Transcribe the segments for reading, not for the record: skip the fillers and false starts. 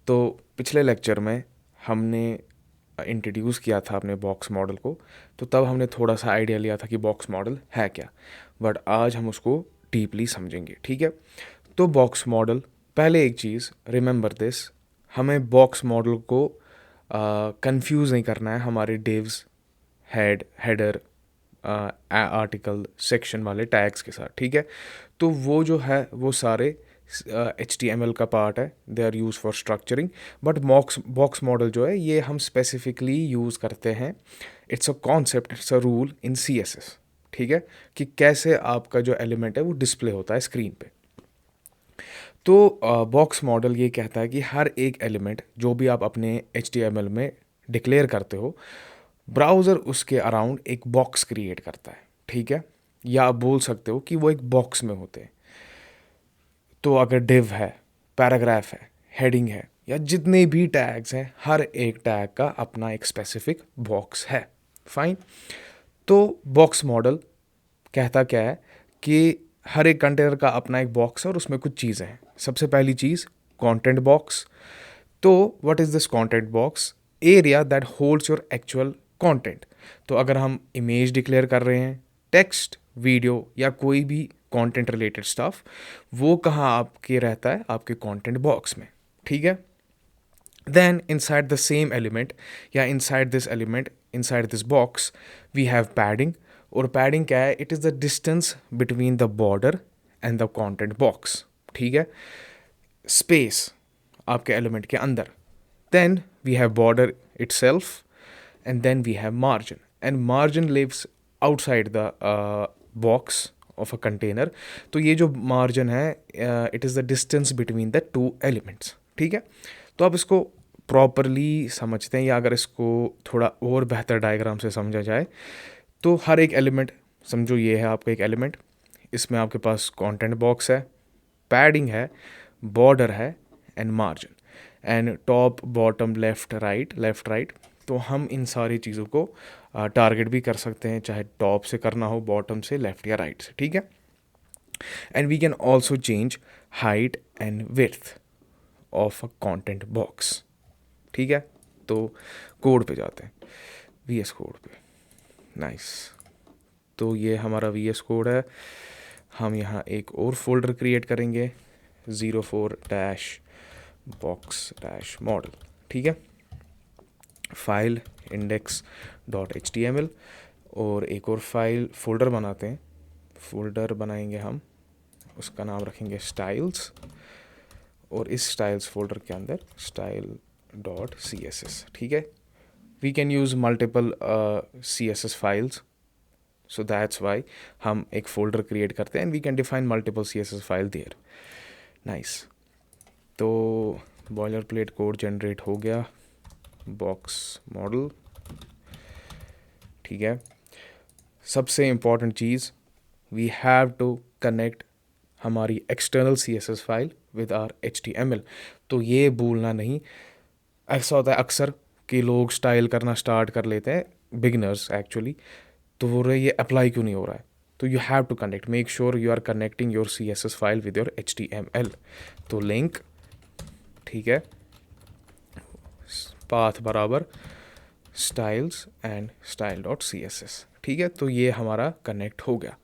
तो पिछले लेक्चर में हमने इंट्रोड्यूस किया था अपने बॉक्स मॉडल को, तो तब हमने थोड़ा सा आइडिया लिया था कि बॉक्स मॉडल है क्या, बट आज हम उसको डीपली समझेंगे, ठीक है। तो बॉक्स मॉडल, पहले एक चीज़ रिमेंबर दिस, हमें बॉक्स मॉडल को कंफ्यूज नहीं करना है हमारे डिव्स, हेडर, आर्टिकल, सेक्शन वाले टैग्स के साथ, ठीक है। तो वो जो है वो सारे HTML का पार्ट है, they are use for structuring. But box model जो है ये हम स्पेसिफिकली यूज़ करते हैं, it's a concept, it's a rule in CSS, ठीक है, कि कैसे आपका जो एलिमेंट है वो डिस्प्ले होता है स्क्रीन पे। तो बॉक्स मॉडल ये कहता है कि हर एक एलिमेंट जो भी आप अपने HTML में डिक्लेयर करते हो, ब्राउज़र उसके अराउंड एक बॉक्स क्रिएट करता है, ठीक है। या आप बोल सकते हो कि वो एक बॉक्स में होते हैं। तो अगर डिव है, पैराग्राफ है, हेडिंग है, या जितने भी टैग्स हैं, हर एक टैग का अपना एक स्पेसिफिक बॉक्स है, फाइन। तो बॉक्स मॉडल कहता क्या है कि हर एक कंटेनर का अपना एक बॉक्स है और उसमें कुछ चीज़ें हैं। सबसे पहली चीज़ कंटेंट बॉक्स। तो what is this content box? Area that holds your actual content. तो अगर हम इमेज डिक्लेयर कर रहे हैं, टेक्स्ट, वीडियो या कोई भी कंटेंट रिलेटेड स्टफ, वो कहाँ आपके रहता है? आपके कंटेंट बॉक्स में, ठीक है। Then inside the same element या inside this element, inside this box, we have padding. और पैडिंग क्या है? It is the distance between the border and the content box, ठीक है। स्पेस आपके एलिमेंट के अंदर। Then we have border itself, and then we have margin, and margin lives outside the box of a container. तो ये जो margin है, it is the distance between the two elements, ठीक है। तो आप इसको प्रॉपरली समझते हैं, या अगर इसको थोड़ा और बेहतर डायग्राम से समझा जाए, तो हर एक एलिमेंट, समझो ये है आपका एक एलिमेंट, इसमें आपके पास कंटेंट बॉक्स है, पैडिंग है, बॉर्डर है, and margin, and top, bottom, left right. तो हम इन सारी चीज़ों को टारगेट भी कर सकते हैं, चाहे टॉप से करना हो, बॉटम से, लेफ्ट या राइट से, ठीक है। And we can also change height and width of a content box, ठीक है। तो कोड पे जाते हैं, VS कोड पे। नाइस। तो ये हमारा VS कोड है। हम यहाँ एक और फोल्डर क्रिएट करेंगे, 04-box-model, ठीक है। फाइल index.html, और एक और फाइल फोल्डर बनाते हैं, फोल्डर बनाएंगे हम, उसका नाम रखेंगे स्टाइल्स, और इस स्टाइल्स फोल्डर के अंदर style.css, ठीक है। We can use multiple CSS files, so that's why हम एक फोल्डर क्रिएट करते हैं, and we can define multiple CSS file there. Nice. तो बॉयलर प्लेट कोड जनरेट हो गया, बॉक्स मॉडल, ठीक है। सबसे इम्पॉर्टेंट चीज़, वी हैव टू कनेक्ट हमारी external CSS file with our HTML। तो ये भूलना नहीं। ऐसा होता है अक्सर कि लोग स्टाइल करना स्टार्ट कर लेते हैं, बिगिनर्स एक्चुअली, तो वो रहे ये अप्लाई क्यों नहीं हो रहा है। तो you have to connect, make sure you are connecting your CSS file with your HTML। तो लिंक, ठीक है, पाथ बराबर स्टाइल्स एंड style.css, ठीक है। तो ये हमारा कनेक्ट हो गया।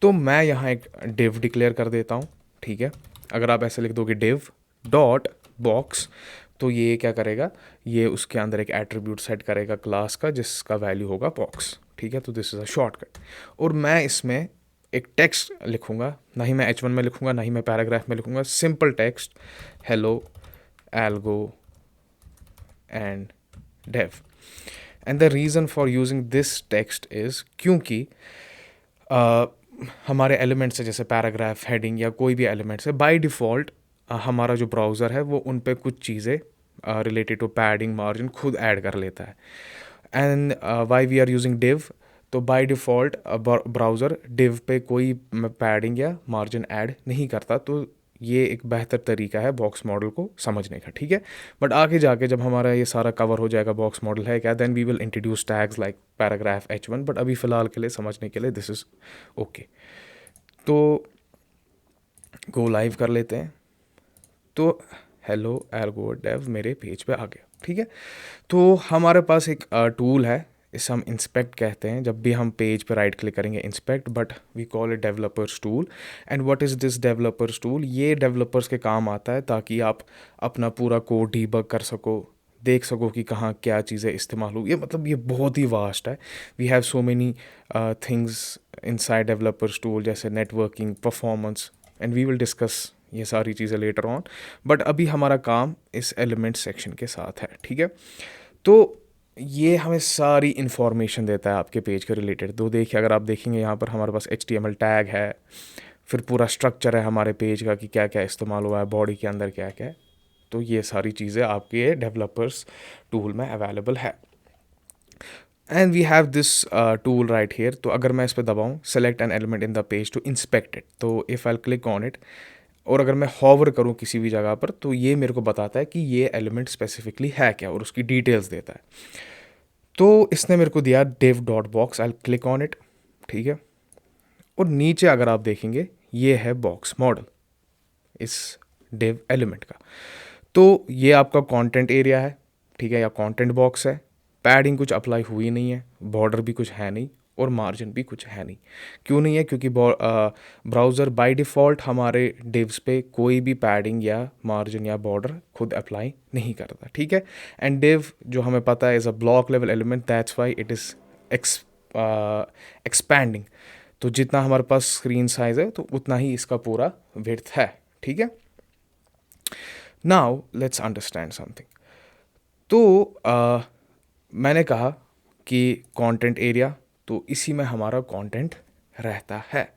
तो मैं यहाँ एक डिव डिक्लेयर कर देता हूँ, ठीक है। अगर आप ऐसे लिख दोगे डिव डॉट बॉक्स, तो ये क्या करेगा, ये उसके अंदर एक एट्रीब्यूट सेट करेगा क्लास का जिसका वैल्यू होगा बॉक्स, ठीक है। तो दिस इज़ अ शॉर्टकट। और मैं इसमें एक टेक्स्ट लिखूँगा, ना ही मैं H1 में लिखूँगा, ना ही मैं पैराग्राफ में लिखूँगा, simple text, hello Algo and Dev. And the reason for using this text is क्योंकि हमारे एलिमेंट्स है, जैसे पैराग्राफ, हेडिंग या कोई भी एलिमेंट्स है, बाय डिफ़ॉल्ट हमारा जो ब्राउज़र है वो उन पे कुछ चीज़ें रिलेटेड टू पैडिंग, मार्जिन खुद ऐड कर लेता है। And why we are using div, तो बाय डिफ़ॉल्ट ब्राउज़र डिव पे कोई पैडिंग या मार्जिन ऐड नहीं करता। तो ये एक बेहतर तरीका है बॉक्स मॉडल को समझने का, ठीक है। बट आगे जाके जब हमारा ये सारा कवर हो जाएगा बॉक्स मॉडल है क्या, then we will introduce tags like paragraph, H1, but अभी फ़िलहाल के लिए समझने के लिए दिस इज़ ओके। तो गो लाइव कर लेते हैं। तो हेलो एल्गो डेव मेरे पेज पे आ गया, ठीक है। तो हमारे पास एक टूल है, इसे हम इंस्पेक्ट कहते हैं। जब भी हम पेज पर राइट क्लिक करेंगे inspect, but we call it developers tool. And what is this developers tool? ये डेवलपर्स के काम आता है ताकि आप अपना पूरा कोड डीबग कर सको, देख सको कि कहाँ क्या चीज़ें इस्तेमाल हुई। ये मतलब ये बहुत ही वास्ट है। We have so many things inside developers tool, जैसे networking, performance, and we will discuss ये सारी चीज़ें लेटर ऑन। बट अभी हमारा काम इस एलिमेंट सेक्शन के साथ है, ठीक है। तो ये हमें सारी इन्फॉर्मेशन देता है आपके पेज के रिलेटेड। तो देखिए, अगर आप देखेंगे यहाँ पर हमारे पास HTML टैग है, फिर पूरा स्ट्रक्चर है हमारे पेज का कि क्या क्या इस्तेमाल हुआ है, बॉडी के अंदर क्या क्या है। तो ये सारी चीज़ें आपके डेवलपर्स टूल में अवेलेबल है। And we have this tool right here. तो अगर मैं इस पर दबाऊँ, select an element in the page to inspect it, तो if I click on it और अगर मैं हॉवर करूँ किसी भी जगह पर, तो ये मेरे को बताता है कि ये एलिमेंट स्पेसिफिकली है क्या, और उसकी डिटेल्स देता है। तो इसने मेरे को दिया div dot box, I click on it, ठीक है। और नीचे अगर आप देखेंगे, ये है बॉक्स मॉडल इस div एलिमेंट का। तो ये आपका कंटेंट एरिया है, ठीक है, या कंटेंट बॉक्स है। पैडिंग कुछ अप्लाई हुई नहीं है, बॉर्डर भी कुछ है नहीं, और मार्जिन भी कुछ है नहीं। क्यों नहीं है? क्योंकि ब्राउज़र बाय डिफ़ॉल्ट हमारे डिव्स पे कोई भी पैडिंग या मार्जिन या बॉर्डर खुद अप्लाई नहीं करता, ठीक है। एंड डिव जो हमें पता है is a block level element, that's why it is expanding. तो जितना हमारे पास स्क्रीन साइज़ है, तो उतना ही इसका पूरा विड्थ है, ठीक है। Now let's understand something. तो मैंने कहा कि कंटेंट एरिया, तो इसी में हमारा कंटेंट रहता है।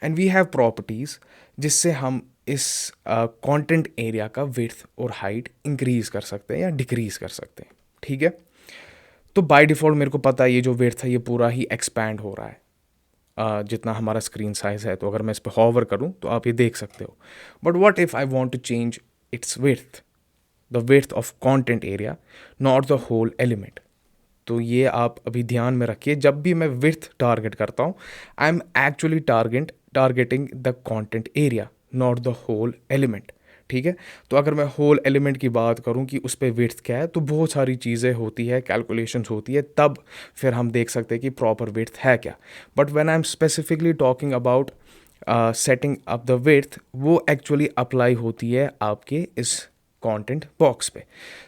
एंड वी हैव प्रॉपर्टीज़ जिससे हम इस कंटेंट एरिया का विड्थ और हाइट इंक्रीज़ कर सकते हैं या डिक्रीज़ कर सकते हैं, ठीक है। तो बाय डिफ़ॉल्ट मेरे को पता है ये जो विड्थ है ये पूरा ही एक्सपैंड हो रहा है जितना हमारा स्क्रीन साइज़ है। तो अगर मैं इस पर हॉवर करूँ तो आप ये देख सकते हो। But what if I want to change its width, the width of content area, not the whole element. तो ये आप अभी ध्यान में रखिए, जब भी मैं विड्थ टारगेट करता हूँ, I am actually targeting the content area, not the whole element, ठीक है। तो अगर मैं होल एलिमेंट की बात करूं कि उस पर विड्थ क्या है, तो बहुत सारी चीज़ें होती है, कैलकुलेशंस होती है, तब फिर हम देख सकते हैं कि प्रॉपर विड्थ है क्या। But when I am specifically talking about setting up the width, वो एक्चुअली अप्लाई होती है आपके इस कंटेंट बॉक्स पे।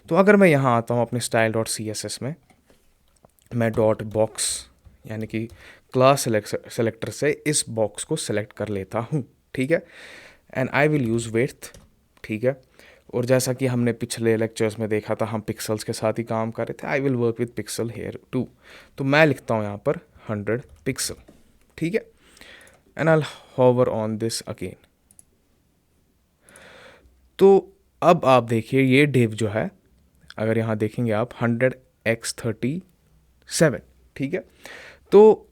तो अगर मैं यहाँ आता हूँ अपने style.css में, मैं डॉट बॉक्स यानी कि क्लास सेलेक्टर से इस बॉक्स को सेलेक्ट कर लेता हूँ, ठीक है। And I will use width, ठीक है। और जैसा कि हमने पिछले लेक्चर्स में देखा था, हम पिक्सल्स के साथ ही काम कर रहे थे। I will work with pixel here too. तो मैं लिखता हूँ यहाँ पर 100 पिक्सल, ठीक है। And I hover on this again. तो अब आप देखिए ये डिव जो है, अगर यहाँ देखेंगे आप 100x37, ठीक है। तो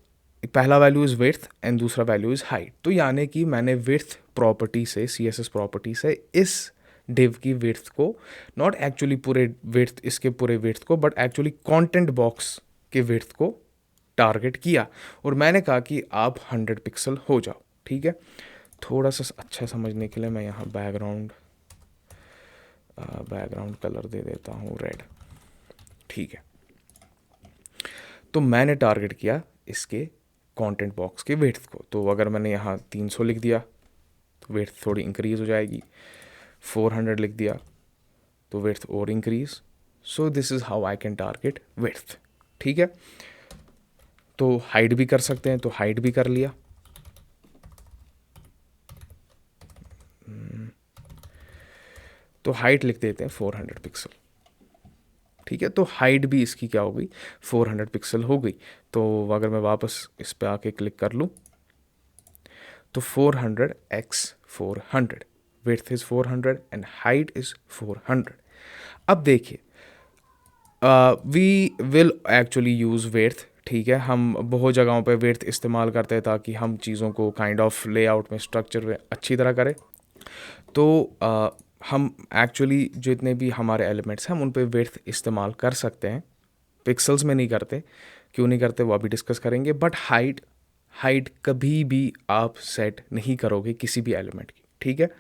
पहला वैल्यू इज़ विड्थ एंड दूसरा वैल्यू इज़ हाइट। तो यानी कि मैंने विड्थ प्रॉपर्टी से, CSS प्रॉपर्टी से इस डिव की विड्थ को, नॉट एक्चुअली पूरे विड्थ, इसके पूरे विड्थ को, बट एक्चुअली कंटेंट बॉक्स के विड्थ को टारगेट किया। और मैंने कहा कि आप 100 पिक्सल हो जाओ, ठीक है। थोड़ा सा अच्छा समझने के लिए मैं यहाँ बैकग्राउंड कलर दे देता हूँ रेड, ठीक है। तो मैंने टारगेट किया इसके कंटेंट बॉक्स के विड्थ को। तो अगर मैंने यहाँ 300 लिख दिया तो विड्थ थोड़ी इंक्रीज़ हो जाएगी, 400 लिख दिया तो विड्थ और increase. So this is how I can target width, ठीक है। तो हाइट भी कर सकते हैं, तो हाइट भी कर लिया। तो हाइट लिख देते हैं 400 पिक्सल, ठीक है। तो हाइट भी इसकी क्या हो गई, 400 पिक्सल हो गई। तो अगर मैं वापस इस पे आके क्लिक कर लूँ, तो 400x400, width is 400 and height is 400। अब देखिए, we will actually use width, ठीक है। हम बहुत जगहों पे विड्थ इस्तेमाल करते हैं ताकि हम चीज़ों को काइंड ऑफ लेआउट में, स्ट्रक्चर में अच्छी तरह करें। तो हम एक्चुअली जितने भी हमारे एलिमेंट्स हैं हम उन पे विड्थ इस्तेमाल कर सकते हैं, पिक्सल्स में नहीं करते। क्यों नहीं करते वो अभी डिस्कस करेंगे। बट हाइट कभी भी आप सेट नहीं करोगे किसी भी एलिमेंट की, ठीक है।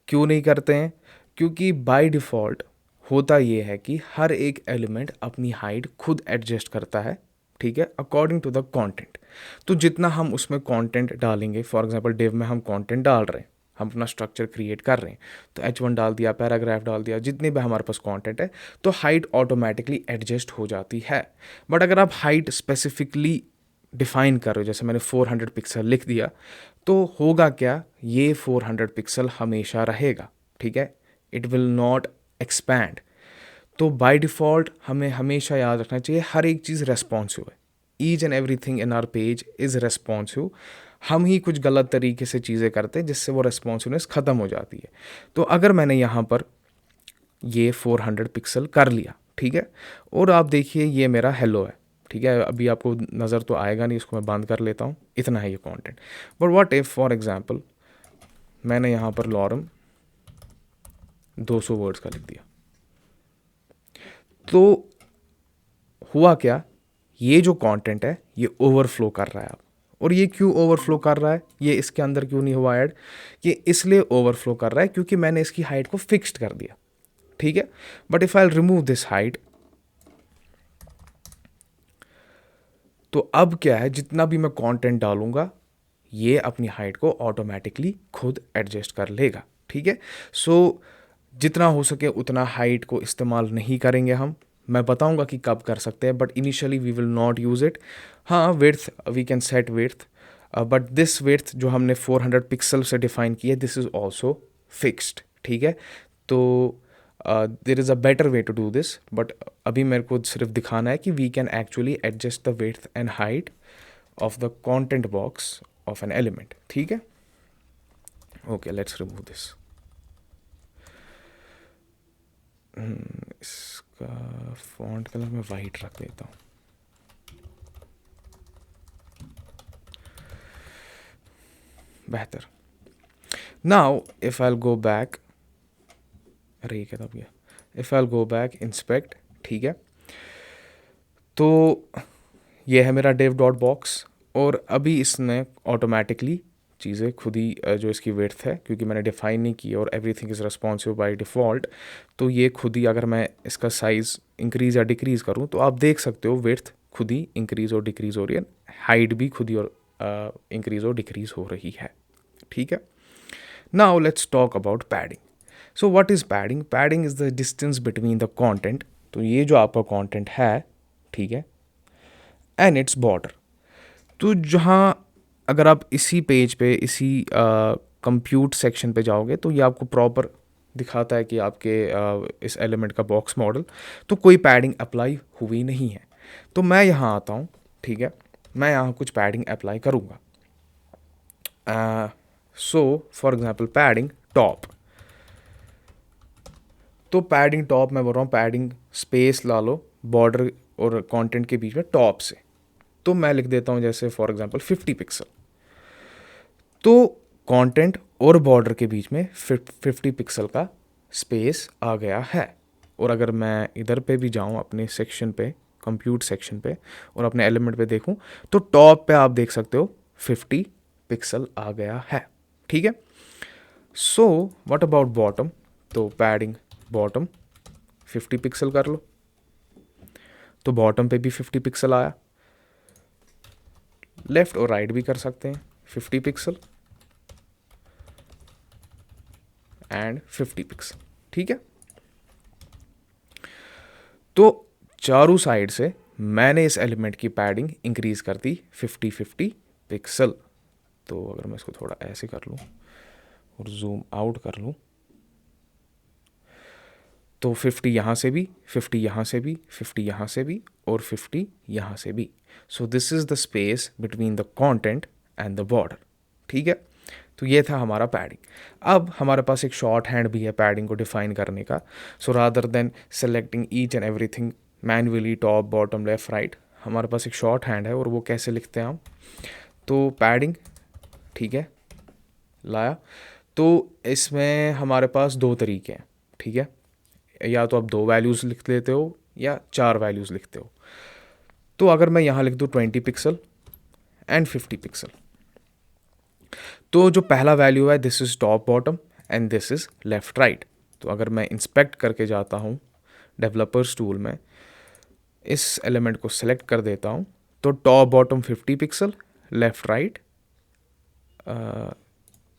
क्यों नहीं करते हैं? क्योंकि बाय डिफ़ॉल्ट होता ये है कि हर एक एलिमेंट अपनी हाइट खुद एडजस्ट करता है, ठीक है, अकॉर्डिंग टू द कंटेंट। तो जितना हम उसमें कंटेंट डालेंगे, फॉर एग्जांपल डिव में हम कंटेंट डाल रहे हैं, हम अपना स्ट्रक्चर क्रिएट कर रहे हैं, तो H1 डाल दिया, पैराग्राफ डाल दिया, जितने भी हमारे पास कंटेंट है, तो हाइट ऑटोमेटिकली एडजस्ट हो जाती है। बट अगर आप हाइट स्पेसिफिकली डिफाइन कर रहे हो, जैसे मैंने 400 पिक्सल लिख दिया, तो होगा क्या, ये 400 पिक्सल हमेशा रहेगा, ठीक है, इट विल नॉट एक्सपैंड। तो बाय डिफ़ॉल्ट हमें हमेशा याद रखना चाहिए हर एक चीज़ रेस्पॉन्सिव है। Each and everything in our page is responsive. हम ही कुछ गलत तरीके से चीज़ें करते हैं जिससे वो रेस्पॉन्सिवनेस ख़त्म हो जाती है। तो अगर मैंने यहाँ पर ये 400 पिक्सल कर लिया, ठीक है, और आप देखिए ये मेरा हेलो है, ठीक है, अभी आपको नज़र तो आएगा नहीं, इसको मैं बंद कर लेता हूँ, इतना है ये content. But what if for example मैंने यहाँ पर लॉरम 200 वर्ड्स का लिख दिया, तो हुआ क्या, ये जो कंटेंट है ये ओवरफ्लो कर रहा है अब। और ये क्यों ओवरफ्लो कर रहा है, ये इसके अंदर क्यों नहीं हुआ ऐड, ये इसलिए ओवरफ्लो कर रहा है क्योंकि मैंने इसकी हाइट को फिक्स्ड कर दिया, ठीक है। But if I remove this height, तो अब क्या है, जितना भी मैं कंटेंट डालूंगा ये अपनी हाइट को ऑटोमेटिकली खुद एडजस्ट कर लेगा, ठीक है। सो जितना हो सके उतना हाइट को इस्तेमाल नहीं करेंगे हम। मैं बताऊंगा कि कब कर सकते हैं, but initially we will not use it. हाँ, width we can set width, but this width जो हमने 400 पिक्सल से डिफाइन की है, दिस इज़ ऑल्सो फिक्स्ड, ठीक है। तो there is a better way to do this, but अभी मेरे को सिर्फ दिखाना है कि we can actually adjust the width and height of the content box of an element, ठीक है। Okay, let's remove this. इसका फॉन्ट कलर मैं वाइट रख देता हूँ। बेहतर। Now if I go back, अरे ये क्या था भैया, if I go back inspect, ठीक है, तो ये है मेरा div डॉट बॉक्स, और अभी इसने ऑटोमेटिकली चीज़ें खुद ही जो इसकी विड्थ है, क्योंकि मैंने डिफाइन नहीं की और everything is responsive by default, तो ये खुद ही, अगर मैं इसका साइज़ इंक्रीज़ या डिक्रीज़ करूँ तो आप देख सकते हो विड्थ खुद ही इंक्रीज़ और डिक्रीज़ हो रही है, हाइट भी खुद ही और इंक्रीज़ और डिक्रीज़ हो रही है, ठीक है। Now let's talk about padding. So what is padding? Padding is the distance between the content, तो ये जो आपका कंटेंट है, ठीक है, एंड इट्स बॉर्डर। तो जहाँ, अगर आप इसी पेज पे, इसी कंप्यूट सेक्शन पे जाओगे, तो ये आपको प्रॉपर दिखाता है कि आपके इस एलिमेंट का बॉक्स मॉडल, तो कोई पैडिंग अप्लाई हुई नहीं है। तो मैं यहाँ आता हूँ, ठीक है, मैं यहाँ कुछ पैडिंग अप्लाई करूँगा। So for example padding top, तो पैडिंग टॉप मैं बोल रहा हूँ, पैडिंग स्पेस ला लो बॉर्डर और कंटेंट के बीच में टॉप से, तो मैं लिख देता हूँ जैसे फॉर एग्जांपल 50 पिक्सल। तो कंटेंट और बॉर्डर के बीच में 50 पिक्सल का स्पेस आ गया है। और अगर मैं इधर पे भी जाऊँ अपने सेक्शन पे, कंप्यूट सेक्शन पे, और अपने एलिमेंट पे देखूँ, तो टॉप पे आप देख सकते हो 50 पिक्सल आ गया है, ठीक है। So what about bottom? तो पैडिंग बॉटम 50 पिक्सल कर लो, तो बॉटम पे भी 50 पिक्सल आया। लेफ्ट और राइट भी कर सकते हैं, 50 पिक्सल एंड 50 पिक्सल, ठीक है। तो चारों साइड से मैंने इस एलिमेंट की पैडिंग इंक्रीज कर दी 50 पिक्सल। तो अगर मैं इसको थोड़ा ऐसे कर लूँ और जूम आउट कर लूँ, तो 50 यहाँ से भी, 50 यहाँ से भी, 50 यहाँ से भी, और 50 यहाँ से भी। सो this is the space between the content and the border, ठीक है। तो ये था हमारा पैडिंग। अब हमारे पास एक शॉर्ट हैंड भी है पैडिंग को डिफाइन करने का। So rather than selecting each and everything manually, top bottom left right, हमारे पास एक शॉर्ट हैंड है, और वो कैसे लिखते हैं हम? तो पैडिंग, ठीक है, लाया। तो इसमें हमारे पास दो तरीके हैं, ठीक है, या तो आप 2 वैल्यूज़ लिख लेते हो या 4 वैल्यूज़ लिखते हो। तो अगर मैं यहाँ लिख दूँ 20 पिक्सल एंड 50 पिक्सल, तो जो पहला वैल्यू है this is top bottom and this is left right, तो अगर मैं इंस्पेक्ट करके जाता हूँ डेवलपर्स टूल में, इस एलिमेंट को सेलेक्ट कर देता हूँ, तो top bottom 50 pixel, left right,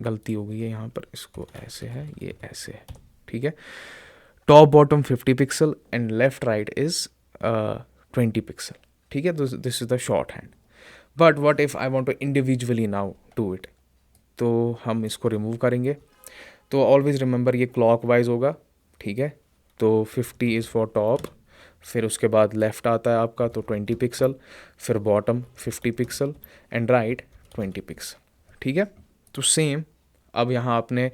गलती हो गई है यहाँ पर, इसको ऐसे है, ये ऐसे है, ठीक है। Top bottom 50 pixel and left right is 20 pixel, ठीक है। This is the shorthand. But what if I want to individually now do it, तो हम इसको रिमूव करेंगे। तो ऑलवेज रिमेंबर ये क्लॉकवाइज होगा, ठीक है। तो 50 इज़ फॉर टॉप, फिर उसके बाद लेफ़्ट आता है आपका तो 20 पिक्सल, फिर bottom 50 pixel and right 20 pixel, ठीक है। तो सेम अब यहाँ आपने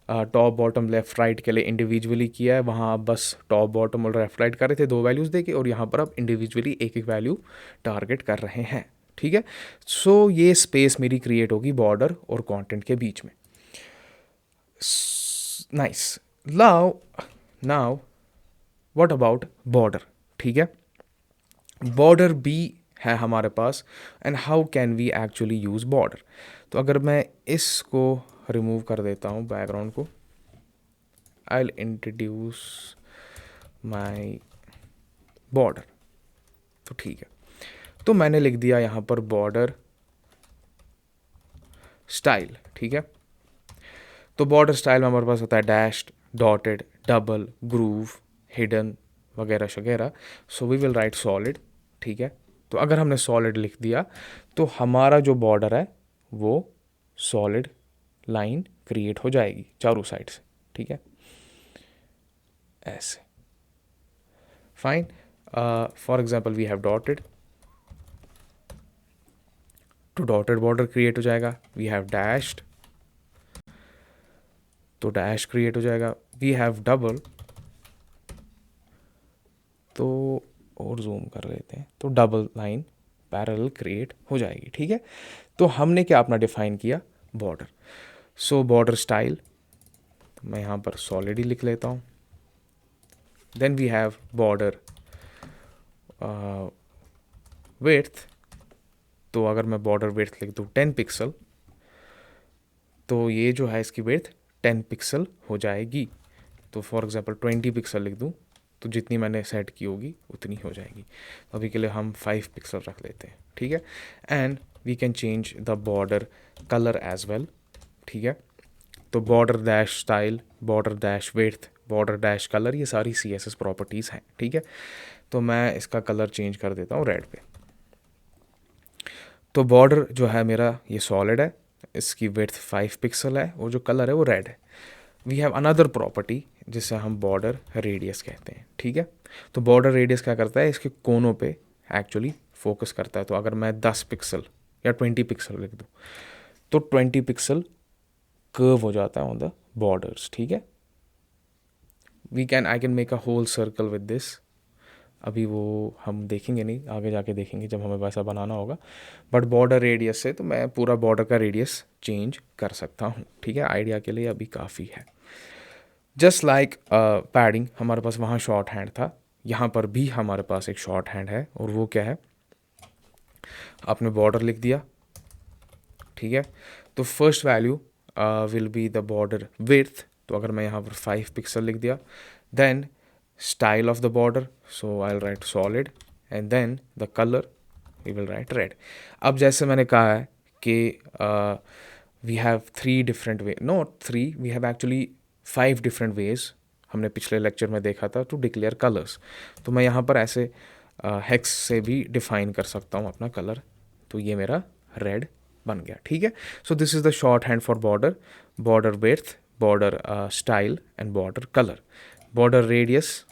टॉप बॉटम लेफ़्ट राइट के लिए इंडिविजुअली किया है, वहाँ आप बस टॉप बॉटम और लेफ़्ट राइट कर रहे थे 2 वैल्यूज़ देके, और यहाँ पर आप इंडिविजुअली एक एक वैल्यू टारगेट कर रहे हैं, ठीक है। सो ये स्पेस मेरी क्रिएट होगी बॉर्डर और कंटेंट के बीच में। Nice. Now what about border, ठीक है। बॉर्डर भी है हमारे पास, and how can we actually use border. तो अगर मैं इसको रिमूव कर देता हूँ बैकग्राउंड को, I will introduce my border, तो ठीक है। तो मैंने लिख दिया यहाँ पर बॉर्डर स्टाइल, ठीक है। तो बॉर्डर स्टाइल में हमारे पास होता है dashed, dotted, double, groove, hidden वगैरह वगैरह। So we will write solid, ठीक है। तो अगर हमने सॉलिड लिख दिया तो हमारा जो बॉर्डर है वो सॉलिड लाइन क्रिएट हो जाएगी चारों साइड से, ठीक है, ऐसे। Fine. For example we have dotted, तो डॉटेड बॉर्डर क्रिएट हो जाएगा। वी हैव डैश्ड, तो डैश क्रिएट हो जाएगा। वी हैव डबल, तो और जूम कर लेते हैं, तो डबल लाइन पैरेलल क्रिएट हो जाएगी, ठीक है। तो हमने क्या अपना डिफाइन किया, बॉर्डर। सो बॉर्डर स्टाइल मैं यहाँ पर सॉलिड ही लिख लेता हूँ। Then we have border width, तो अगर मैं बॉर्डर विड्थ लिख दूँ 10 पिक्सल, तो ये जो है इसकी विड्थ 10 पिक्सल हो जाएगी। तो फॉर एग्जांपल 20 पिक्सल लिख दूँ तो जितनी मैंने सेट की होगी उतनी हो जाएगी। तो अभी के लिए हम 5 पिक्सल रख लेते हैं, ठीक है। And we can change the border colour as well, ठीक है। तो border dash style, border dash width, border dash colour, ये सारी CSS प्रॉपर्टीज़ हैं, ठीक है। तो मैं इसका कलर चेंज कर देता हूँ रेड पे। तो बॉर्डर जो है मेरा ये सॉलिड है, इसकी विड्थ 5 पिक्सल है, और जो कलर है वो रेड है। वी हैव अनदर प्रॉपर्टी जिसे हम बॉर्डर रेडियस कहते हैं, ठीक है। तो बॉर्डर रेडियस क्या करता है, इसके कोनों पे एक्चुअली फोकस करता है। तो अगर मैं 10 पिक्सल या 20 पिक्सल लिख दूँ तो 20 पिक्सल कर्व हो जाता है ऑन द बॉर्डर्स, ठीक है। I can make a whole circle with this. अभी वो हम देखेंगे नहीं, आगे जाके देखेंगे जब हमें वैसा बनाना होगा। बट बॉर्डर रेडियस से तो मैं पूरा बॉर्डर का रेडियस चेंज कर सकता हूँ, ठीक है। आइडिया के लिए अभी काफ़ी है। जस्ट लाइक पैडिंग, हमारे पास वहाँ शॉर्ट हैंड था, यहाँ पर भी हमारे पास एक शॉर्ट हैंड है, और वो क्या है, आपने बॉर्डर लिख दिया, ठीक है। तो first value will be the border width, तो अगर मैं यहाँ पर 5 पिक्सल लिख दिया। Then style of the border, so I will write solid, and then the colour we will write red. अब जैसे मैंने कहा है कि we have 3 different way, not 3, we have actually 5 different ways, हमने पिछले लेक्चर में देखा था, टू डिक्लेयर कलर्स। तो मैं यहाँ पर ऐसे हेक्स से भी डिफाइन कर सकता हूँ अपना कलर। तो ये मेरा रेड बन गया, ठीक है। So this is the short hand for border, border width, border style and border colour. Border radius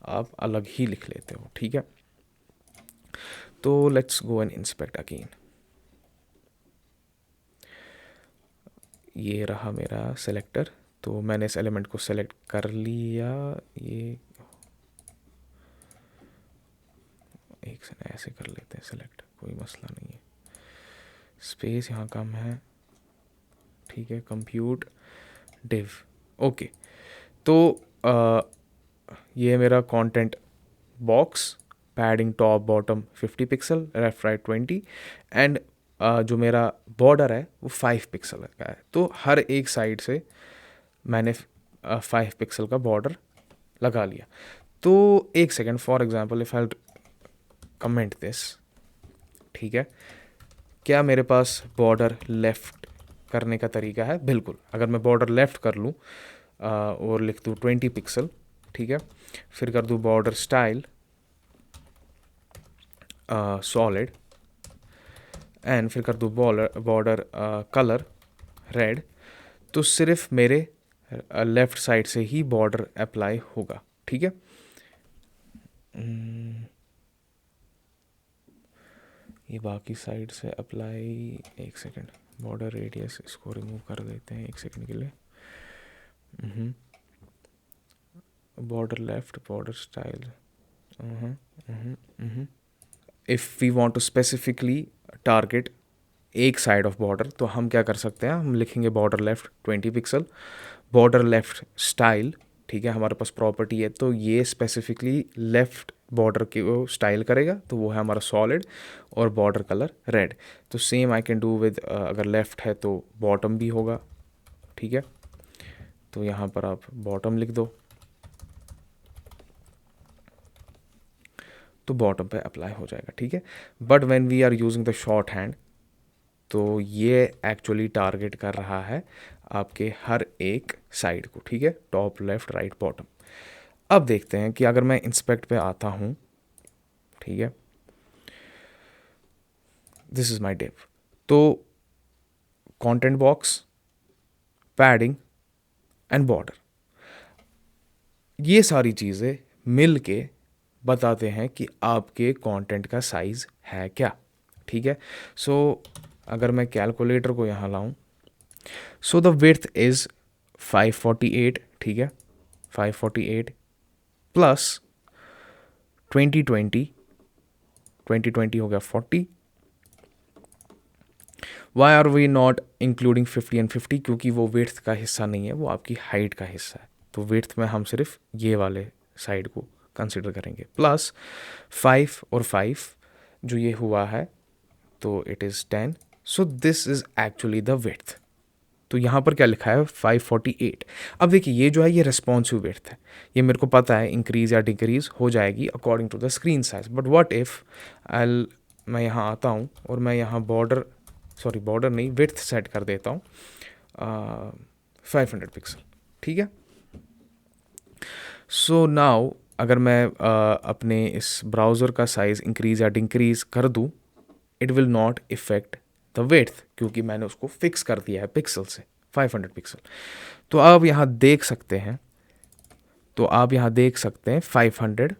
आप अलग ही लिख लेते हो, ठीक है। तो let's go and inspect again. ये रहा मेरा सेलेक्टर, तो मैंने इस एलिमेंट को सेलेक्ट कर लिया। ये एक से ऐसे कर लेते हैं सेलेक्ट, कोई मसला नहीं है, स्पेस यहाँ कम है, ठीक है। Compute div, okay. तो ये मेरा content box, padding top bottom 50 pixel, left right 20, and जो मेरा बॉर्डर है वो 5 पिक्सल का है। तो हर एक साइड से मैंने 5 पिक्सल का बॉर्डर लगा लिया। तो एक second, for example if I comment this, ठीक है, क्या मेरे पास बॉर्डर लेफ़्ट करने का तरीका है? बिल्कुल। अगर मैं बॉर्डर लेफ़्ट कर लूँ और लिख दूँ 20 पिक्सल, ठीक है, फिर कर दूँ बॉर्डर स्टाइल सॉलिड, एंड फिर कर दूँ बॉर्डर कलर रेड, तो सिर्फ मेरे लेफ़्ट साइड से ही बॉर्डर अप्लाई होगा, ठीक है। ये बाकी साइड से अप्लाई, एक सेकेंड, बॉर्डर रेडियस इसको रिमूव कर देते हैं एक सेकेंड के लिए। Border left, border style, if we want to specifically target एक साइड ऑफ बॉर्डर, तो हम क्या कर सकते हैं, हम लिखेंगे border left 20 pixel, border left style, ठीक है, हमारे पास प्रॉपर्टी है, तो ये स्पेसिफिकली लेफ्ट बॉर्डर की वो स्टाइल करेगा, तो वो है हमारा सॉलिड, और बॉर्डर कलर रेड। तो same I can do with, अगर लेफ्ट है तो बॉटम भी होगा, ठीक है, तो यहाँ पर आप बॉटम लिख दो, तो बॉटम पे अप्लाई हो जाएगा, ठीक है। But when we are using the shorthand, तो ये एक्चुअली टारगेट कर रहा है आपके हर एक साइड को, ठीक है, टॉप, लेफ्ट, राइट, बॉटम। अब देखते हैं कि अगर मैं इंस्पेक्ट पे आता हूँ, ठीक है, दिस इज़ माय डिव, तो content box, padding and border, ये सारी चीज़ें मिल के बताते हैं कि आपके कंटेंट का साइज़ है क्या, ठीक है। सो अगर मैं कैलकुलेटर को यहाँ लाऊं, सो द विड्थ इज़ 548, ठीक है, 548 प्लस 2020 हो गया 40। Why are we not including 50 and 50? क्योंकि वो विड्थ का हिस्सा नहीं है, वो आपकी हाइट का हिस्सा है, तो विड्थ में हम सिर्फ ये वाले साइड को कंसिडर करेंगे, प्लस 5 और 5 जो ये हुआ है, तो it is 10, so this is actually the width. तो यहाँ पर क्या लिखा है, 548। अब देखिए, ये जो है ये रेस्पॉन्सिव विड्थ है, ये मेरे को पता है इंक्रीज़ या डिक्रीज़ हो जाएगी according to the screen size. But what if मैं यहाँ आता हूँ और मैं यहाँ बॉर्डर नहीं, विड्थ सेट कर देता हूँ 500 पिक्सल, ठीक है। सो नाउ अगर मैं अपने इस ब्राउज़र का साइज़ इंक्रीज़ या डिक्रीज़ कर दूँ, it will not effect the width, क्योंकि मैंने उसको फिक्स कर दिया है पिक्सल से, 500 पिक्सल। तो आप यहाँ देख सकते हैं, 500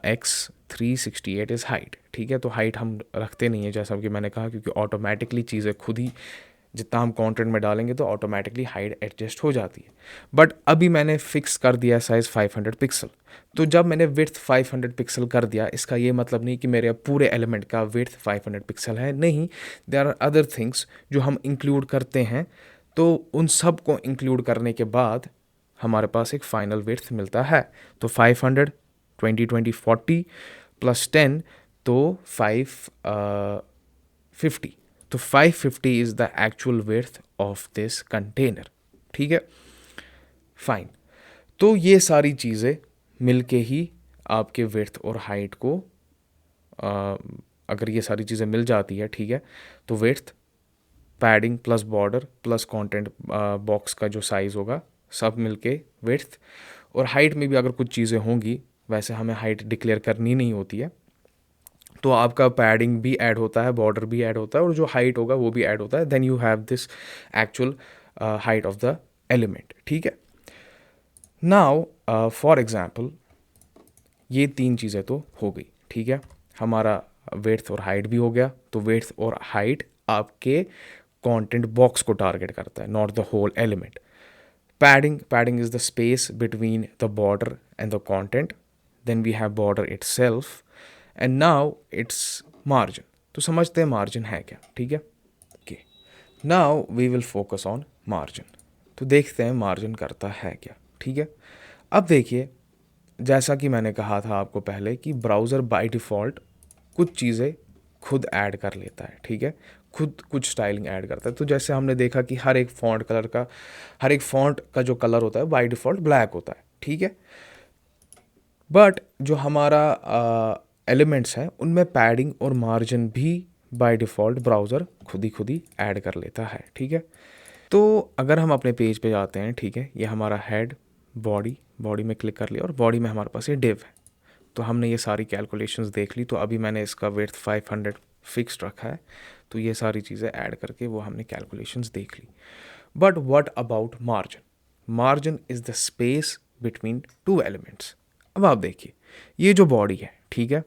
एक्स 368 इज़ हाइट, ठीक है। तो हाइट हम रखते नहीं है, जैसा कि मैंने कहा, क्योंकि ऑटोमेटिकली चीज़ें खुद ही, जितना हम कंटेंट में डालेंगे तो ऑटोमेटिकली हाइट एडजस्ट हो जाती है। बट अभी मैंने फिक्स कर दिया साइज़ 500 पिक्सल, तो जब मैंने विड्थ 500 पिक्सल कर दिया, इसका ये मतलब नहीं कि मेरे पूरे एलिमेंट का विड्थ 500 पिक्सल है, नहीं, देयर आर अदर थिंग्स जो हम इंक्लूड करते हैं, तो उन सब को इंक्लूड करने के बाद हमारे पास एक फाइनल विड्थ मिलता है। तो 500, 20, 40 प्लस 10, तो 550, तो 550 is the actual width of this container, ठीक है, फाइन। तो ये सारी चीज़ें मिलके ही आपके विड्थ और हाइट को, अगर ये सारी चीज़ें मिल जाती है, ठीक है, तो width, padding plus border plus content box का जो साइज़ होगा, सब मिलके विड्थ, और हाइट में भी अगर कुछ चीज़ें होंगी, वैसे हमें हाइट डिक्लेयर करनी नहीं होती है, तो आपका पैडिंग भी ऐड होता है, बॉर्डर भी ऐड होता है, और जो हाइट होगा वो भी ऐड होता है, then you have this actual height of the element, ठीक है। नाउ फॉर एग्जाम्पल, ये तीन चीज़ें तो हो गई, ठीक है, हमारा विड्थ और हाइट भी हो गया। तो विड्थ और हाइट आपके कंटेंट बॉक्स को टारगेट करता है, not the whole element. Padding is the space between the border and the content, then we have border itself, and now it's margin. तो समझते हैं मार्जिन है क्या, ठीक है। Okay, now we will focus on margin. तो देखते हैं मार्जिन करता है क्या, ठीक है। अब देखिए, जैसा कि मैंने कहा था आपको पहले कि ब्राउज़र बाय डिफ़ॉल्ट कुछ चीज़ें खुद ऐड कर लेता है, ठीक है, खुद कुछ स्टाइलिंग ऐड करता है। तो जैसे हमने देखा कि हर एक फ़ॉन्ट का जो कलर होता है बाय डिफ़ॉल्ट ब्लैक होता है, ठीक है। बट जो हमारा एलिमेंट्स हैं उनमें पैडिंग और मार्जिन भी बाय डिफ़ॉल्ट ब्राउज़र खुद ही ऐड कर लेता है, ठीक है। तो अगर हम अपने पेज पे जाते हैं, ठीक है, ये हमारा हेड, बॉडी में क्लिक कर लिया और बॉडी में हमारे पास ये डिव है। तो हमने ये सारी कैलकुलेशंस देख ली। तो अभी मैंने इसका विड्थ 500 फिक्स्ड रखा है। तो ये सारी चीज़ें ऐड करके वो हमने कैलकुलेशंस देख ली। But what about margin? Margin is the space between two elements. अब आप देखिए, ये जो बॉडी है, ठीक है,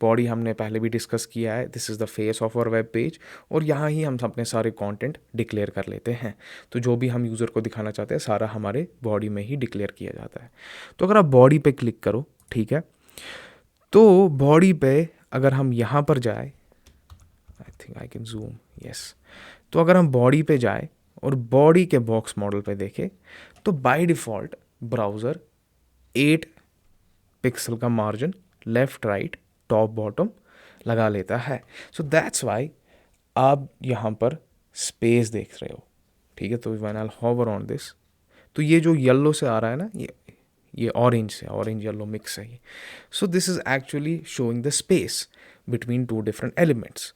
बॉडी हमने पहले भी डिस्कस किया है, this is the face of our web page, और यहाँ ही हम अपने सारे कंटेंट डिक्लेयर कर लेते हैं। तो जो भी हम यूज़र को दिखाना चाहते हैं सारा हमारे बॉडी में ही डिक्लेयर किया जाता है। तो अगर आप बॉडी पे क्लिक करो, ठीक है, तो बॉडी पे अगर हम यहाँ पर जाए, I think I can zoom, yes. तो अगर हम बॉडी पे जाए और बॉडी के बॉक्स मॉडल पे देखें, तो बाय डिफ़ॉल्ट ब्राउज़र 8 पिक्सल का margin left right top bottom लगा लेता है। सो दैट्स वाई आप यहाँ पर स्पेस देख रहे हो, ठीक है। तो when I hover on this, तो ये जो येलो से आ रहा है ना, ये ऑरेंज से, ऑरेंज येलो मिक्स है ये। सो this is actually showing the space between to different elements.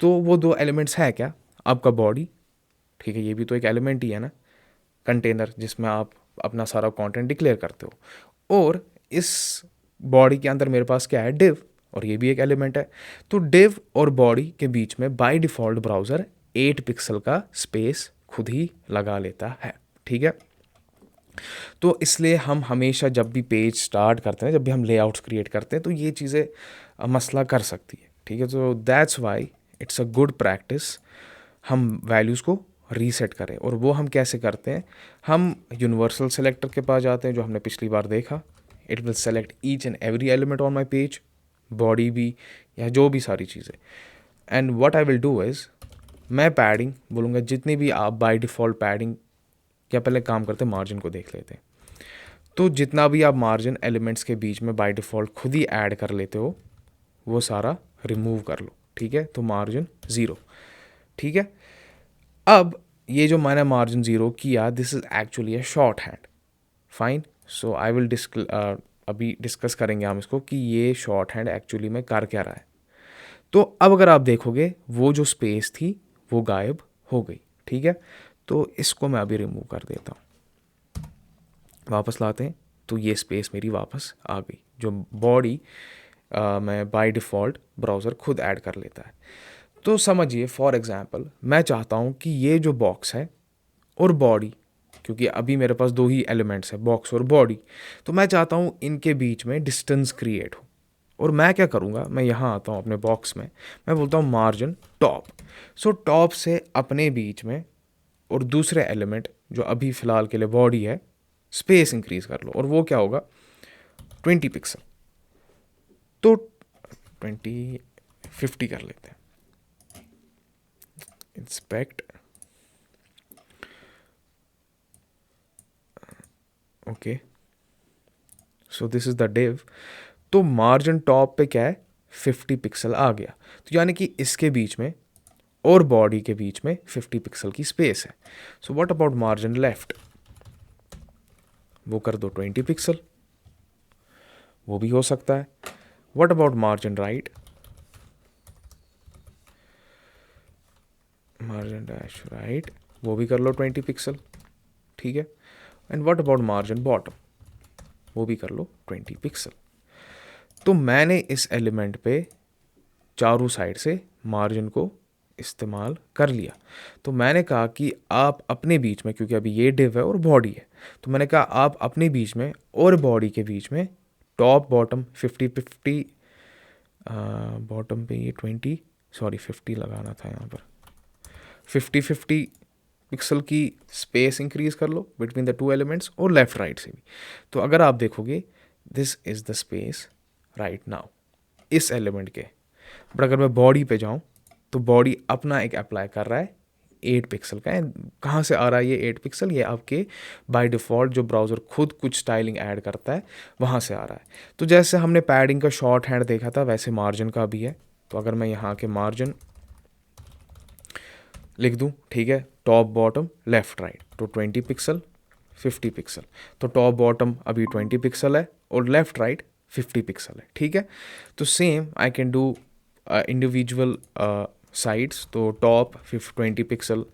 तो वो दो एलिमेंट्स है क्या? आपका बॉडी, ठीक है, ये भी तो एक एलिमेंट ही है ना, कंटेनर जिसमें आप अपना सारा कंटेंट डिक्लेयर करते हो। और इस बॉडी के अंदर मेरे पास क्या है? डिव, और ये भी एक एलिमेंट है। तो डिव और बॉडी के बीच में बाय डिफ़ॉल्ट ब्राउज़र 8 पिक्सल का स्पेस खुद ही लगा लेता है, ठीक है। तो इसलिए हम हमेशा जब भी पेज स्टार्ट करते हैं, जब भी हम लेआउट्स क्रिएट करते हैं, तो ये चीज़ें मसला कर सकती है, ठीक है। तो that's why it's a good practice हम वैल्यूज़ को रीसेट करें। और वो हम कैसे करते हैं? हम यूनिवर्सल सेलेक्टर के पास जाते हैं, जो हमने पिछली बार देखा। It will select each and every element on my page, body भी या जो भी सारी चीज़ें। And what I will do is, मैं पैडिंग बोलूँगा, जितनी भी आप बाय डिफ़ॉल्ट पैडिंग, क्या पहले काम करते हैं मार्जिन को देख लेते हैं। तो जितना भी आप मार्जिन एलिमेंट्स के बीच में बाय डिफ़ॉल्ट खुद ही ऐड कर लेते हो, वो सारा रिमूव कर लो, ठीक है। तो मार्जिन 0, ठीक है। अब ये जो मैंने मार्जिन 0 किया, this is actually a short hand, fine. So I will अभी डिस्कस करेंगे हम इसको कि ये शॉर्ट हैंड एक्चुअली में कर क्या रहा है। तो अब अगर आप देखोगे, वो जो स्पेस थी वो गायब हो गई, ठीक है। तो इसको मैं अभी रिमूव कर देता हूँ, वापस लाते हैं। तो ये स्पेस मेरी वापस आ गई, जो बॉडी मैं बाय डिफ़ॉल्ट ब्राउज़र खुद ऐड कर लेता है। तो समझिए, फॉर एग्ज़ाम्पल, मैं चाहता हूँ कि ये जो बॉक्स है और बॉडी, क्योंकि अभी मेरे पास दो ही एलिमेंट्स हैं, बॉक्स और बॉडी, तो मैं चाहता हूँ इनके बीच में डिस्टेंस क्रिएट हो। और मैं क्या करूँगा, मैं यहाँ आता हूँ अपने बॉक्स में, मैं बोलता हूँ मार्जिन टॉप। सो टॉप से अपने बीच में और दूसरे एलिमेंट जो अभी फ़िलहाल के लिए बॉडी है, स्पेस इंक्रीज़ कर लो। और वो क्या होगा? 20 पिक्सल। तो 50 कर लेते हैं। Inspect, okay, so this is the div. तो मार्जिन टॉप पे क्या है? 50 पिक्सल आ गया। तो यानी कि इसके बीच में और बॉडी के बीच में 50 पिक्सल की स्पेस है। So what about margin left? वो कर दो 20 पिक्सल, वो भी हो सकता है। What about margin right? Margin dash right, वो भी कर लो 20 पिक्सल, ठीक है। And what about margin bottom? वो भी कर लो 20 पिक्सल। तो मैंने इस एलिमेंट पे चारों साइड से मार्जिन को इस्तेमाल कर लिया। तो मैंने कहा कि आप अपने बीच में, क्योंकि अभी ये डिव है और बॉडी है, तो मैंने कहा आप अपने बीच में और बॉडी के बीच में टॉप बॉटम 50-50, बॉटम पे ये 50 लगाना था यहाँ पर, 50-50 पिक्सल की स्पेस इंक्रीज़ कर लो बिटवीन द टू एलिमेंट्स, और लेफ़्ट राइट से भी। तो अगर आप देखोगे, this is the space right now इस एलिमेंट के। बट अगर मैं बॉडी पे जाऊँ, तो बॉडी अपना एक अप्लाई कर रहा है 8 पिक्सल का है। कहाँ से आ रहा है ये 8 पिक्सल? ये आपके बाय डिफ़ॉल्ट जो ब्राउज़र खुद कुछ स्टाइलिंग ऐड करता है, वहाँ से आ रहा है। तो जैसे हमने पैडिंग का शॉर्ट हैंड देखा था, वैसे मार्जिन का भी है। तो अगर मैं यहाँ के मार्जिन लिख दूँ, ठीक है, टॉप बॉटम लेफ़्ट राइट, तो 20 पिक्सल 50 पिक्सल, तो टॉप बॉटम अभी 20 पिक्सल है और लेफ़्ट राइट 50 पिक्सल है, ठीक है। तो same I can do individual sides, तो top 20 pixel,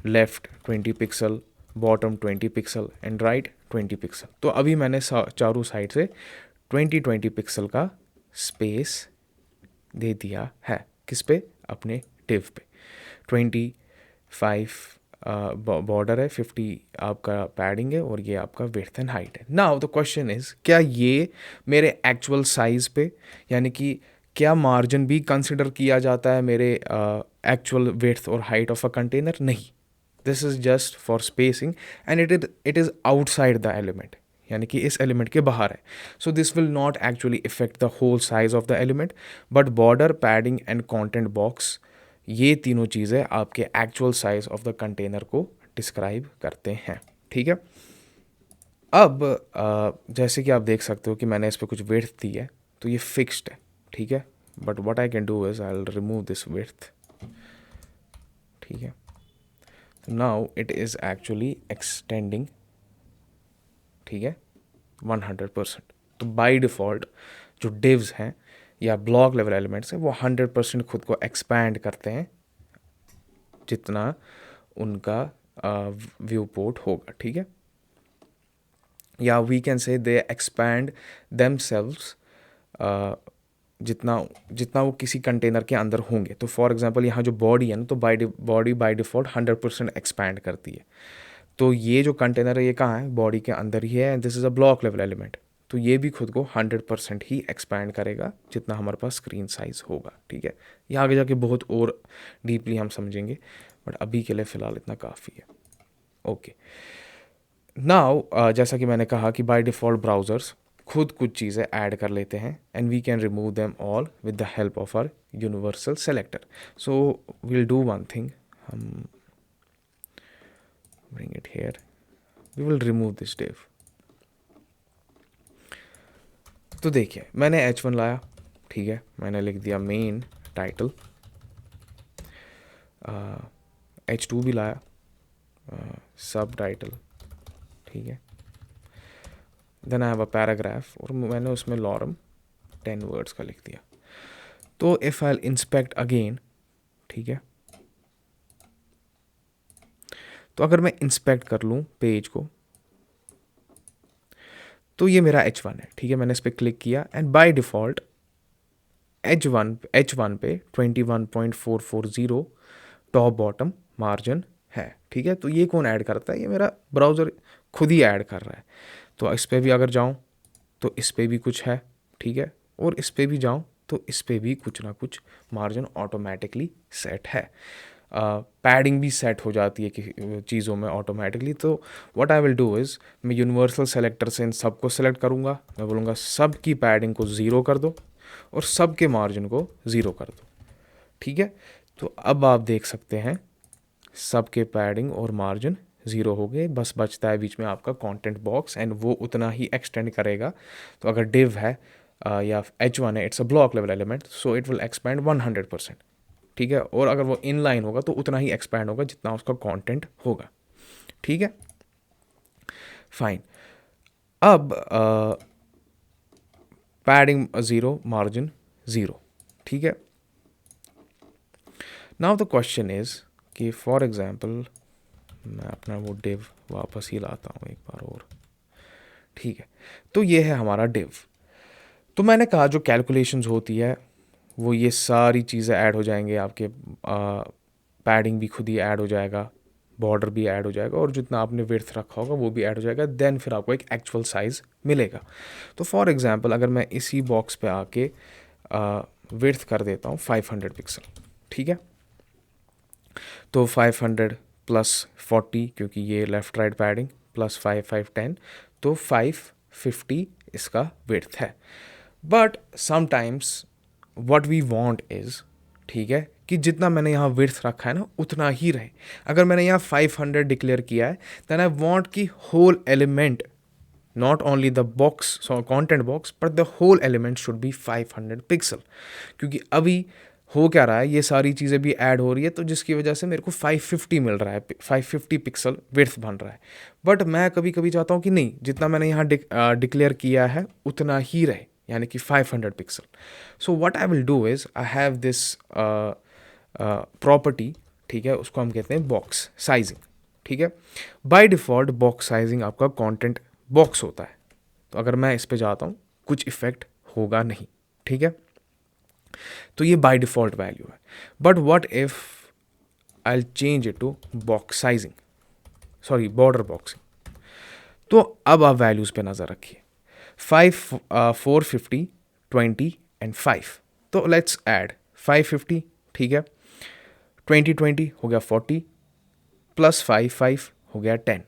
left 20 pixel, bottom 20 pixel and right 20 pixel. तो अभी मैंने चारों साइड से 20 पिक्सल का स्पेस दे दिया है। किस पे? अपने div पे। 25 बॉर्डर है, 50 आपका पैडिंग है और ये आपका विड्थ एंड हाइट है। नाउ द क्वेश्चन इज़, क्या ये मेरे एक्चुअल साइज़ पे, यानी कि क्या मार्जिन भी कंसिडर किया जाता है मेरे एक्चुअल विड्थ और हाइट ऑफ अ कंटेनर? नहीं, this is just for spacing and it is outside the element, यानी कि इस एलिमेंट के बाहर है। So this will not actually effect the whole size of the element, but border, padding and content box, ये तीनों चीज़ें आपके actual size of the container को डिस्क्राइब करते हैं, ठीक है। अब जैसे कि आप देख सकते हो कि मैंने इस पर कुछ विड्थ दी है, तो ये फिक्स्ड है, ठीक है, but what I can do is I will remove this width, ठीक है। Now it is actually extending, ठीक है, 100%। तो बाय डिफ़ॉल्ट जो डिव्स हैं या ब्लॉक लेवल एलिमेंट्स हैं वो 100% खुद को एक्सपैंड करते हैं जितना उनका व्यू पोर्ट होगा, ठीक है, या we can say they expand themselves जितना जितना वो किसी कंटेनर के अंदर होंगे। तो फॉर एग्जांपल यहाँ जो बॉडी है ना, तो बॉडी बाय डिफ़ॉल्ट 100% एक्सपैंड करती है। तो ये जो कंटेनर है ये कहाँ है? बॉडी के अंदर ही है, and this is a block level element, तो ये भी खुद को 100% ही एक्सपैंड करेगा जितना हमारे पास स्क्रीन साइज़ होगा, ठीक है। ये आगे जाके बहुत और डीपली हम समझेंगे, बट अभी के लिए फ़िलहाल इतना काफ़ी है। ओके, नाउ जैसा कि मैंने कहा कि बाय डिफ़ॉल्ट ब्राउज़र्स खुद कुछ चीज़ें ऐड कर लेते हैं and we can remove them all with the help of our universal selector. So we'll do one thing, हम bring it here, we will remove this div। तो देखिए मैंने h1 लाया, ठीक है, मैंने लिख दिया मेन टाइटल, h2 भी लाया, सब टाइटल, ठीक है, then I have a paragraph और मैंने उसमें लॉरम 10 वर्ड्स का लिख दिया। तो इफ़ आई इंस्पेक्ट अगेन, ठीक है, तो अगर मैं इंस्पेक्ट कर लूँ पेज को तो ये मेरा h1 है, ठीक है, मैंने इस पर क्लिक किया एंड बाय डिफ़ॉल्ट h1 पे 21.440 टॉप बॉटम मार्जिन है, ठीक है। तो ये कौन ऐड करता है? ये मेरा ब्राउज़र खुद ही ऐड कर रहा है। तो इस पर भी अगर जाऊँ तो इस पर भी कुछ है, ठीक है, और इस पर भी जाऊँ तो इस पर भी कुछ ना कुछ मार्जिन ऑटोमेटिकली सेट है। पैडिंग भी सेट हो जाती है कि चीज़ों में ऑटोमेटिकली। तो what I will do is, मैं यूनिवर्सल सेलेक्टर से इन सब को सेलेक्ट करूँगा, मैं बोलूँगा सब की पैडिंग को 0 कर दो और सब के मार्जिन को 0 कर दो, ठीक है। तो अब आप देख सकते हैं सब के पैडिंग और मार्जिन 0 हो गए, बस बचता है बीच में आपका कंटेंट बॉक्स एंड वो उतना ही एक्सटेंड करेगा। तो अगर डिव है या h1 है, it's a block level element, so it will expand 100%, ठीक है, और अगर वो इन लाइन होगा तो उतना ही एक्सपैंड होगा जितना उसका कंटेंट होगा, ठीक है, फाइन। अब पैडिंग 0, मार्जिन 0, ठीक है। नाउ द क्वेश्चन इज कि फॉर एग्जांपल मैं अपना वो डिव वापस ही लाता हूँ एक बार और, ठीक है। तो ये है हमारा डिव। तो मैंने कहा जो कैलकुलेशंस होती है वो ये सारी चीज़ें ऐड हो जाएंगे, आपके पैडिंग भी खुद ही ऐड हो जाएगा, बॉर्डर भी ऐड हो जाएगा और जितना आपने विड्थ रखा होगा वो भी ऐड हो जाएगा, देन फिर आपको एक एक्चुअल साइज़ मिलेगा। तो फॉर एग्जांपल अगर मैं इसी बॉक्स पे आके विड्थ कर देता हूँ 500 पिक्सल, ठीक है, तो 500 प्लस 40 क्योंकि ये लेफ़्ट राइट पैडिंग प्लस 5 5 10, तो 550 इसका विड्थ है। But sometimes what we want is, ठीक है, कि जितना मैंने यहाँ विड्थ रखा है ना उतना ही रहे। अगर मैंने यहाँ 500 डिक्लेयर किया है देन आई वांट कि whole element, not only the box content box but the whole element should be 500 pixel, क्योंकि अभी हो क्या रहा है, ये सारी चीज़ें भी ऐड हो रही है, तो जिसकी वजह से मेरे को 550 मिल रहा है, 550 पिक्सल विड्थ बन रहा है। बट मैं कभी कभी चाहता हूँ कि नहीं, जितना मैंने यहाँ डिक्लेयर किया है उतना ही रहे, यानी कि 500 pixel. So what I will do is I have this property, ठीक है, उसको हम कहते हैं बॉक्स साइजिंग, ठीक है। बाय डिफ़ॉल्ट बॉक्स साइजिंग आपका कंटेंट बॉक्स होता है, तो अगर मैं इस पे जाता हूँ कुछ इफ़ेक्ट होगा नहीं, ठीक है। तो ये बाय डिफ़ॉल्ट वैल्यू है। But what if I change it to box sizing, sorry border boxing. तो अब आप वैल्यूज़ पे नज़र रखिए, 450, 20 एंड 5। तो लेट्स ऐड 550, ठीक है, 20 हो गया 40, प्लस 5 हो गया 10।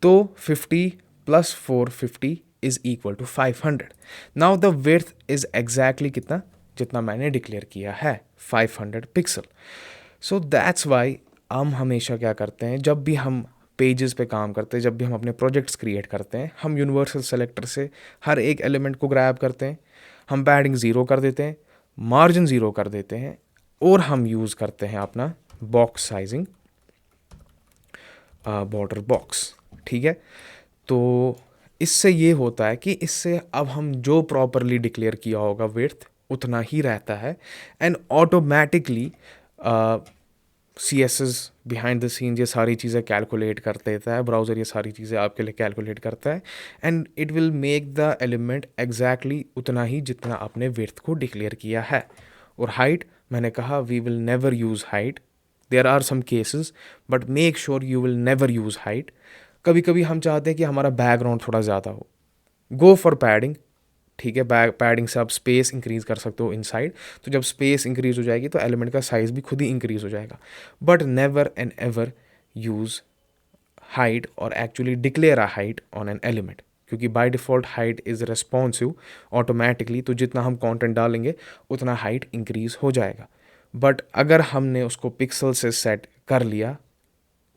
तो 50 plus 450 is equal to 500। Now the width is exactly कितना, जितना मैंने डिक्लेयर किया है, 500 पिक्सल। सो दैट्स वाई हम हमेशा क्या करते हैं, जब भी हम पेजेस पे काम करते हैं, जब भी हम अपने प्रोजेक्ट्स क्रिएट करते हैं, हम यूनिवर्सल सेलेक्टर से हर एक एलिमेंट को ग्रैब करते हैं, हम पैडिंग 0 कर देते हैं, मार्जिन 0 कर देते हैं, और हम यूज़ करते हैं अपना बॉक्स साइजिंग बॉर्डर बॉक्स, ठीक है। तो इससे ये होता है कि इससे अब हम जो प्रॉपरली डिक्लेयर किया होगा विड्थ उतना ही रहता है, and automatically C S S behind the scene ये सारी चीज़ें कैलकुलेट कर देता है, ब्राउज़र ये सारी चीज़ें आपके लिए कैलकुलेट करता है, and it will make the element exactly उतना ही जितना आपने विड्थ को डिक्लेयर किया है। और हाइट, मैंने कहा we will never use height, there are some cases, but make sure you will never use height. कभी कभी हम चाहते हैं कि हमारा बैकग्राउंड थोड़ा ज़्यादा हो, गो फॉर पैडिंग, ठीक है। पैडिंग से आप स्पेस इंक्रीज़ कर सकते हो इनसाइड, तो जब स्पेस इंक्रीज़ हो जाएगी तो एलिमेंट का साइज़ भी खुद ही इंक्रीज़ हो जाएगा। But never and ever use height और actually declare a height on an element, क्योंकि by default height is responsive automatically, तो जितना हम कंटेंट डालेंगे उतना हाइट इंक्रीज़ हो जाएगा। बट अगर हमने उसको पिक्सल से सेट कर लिया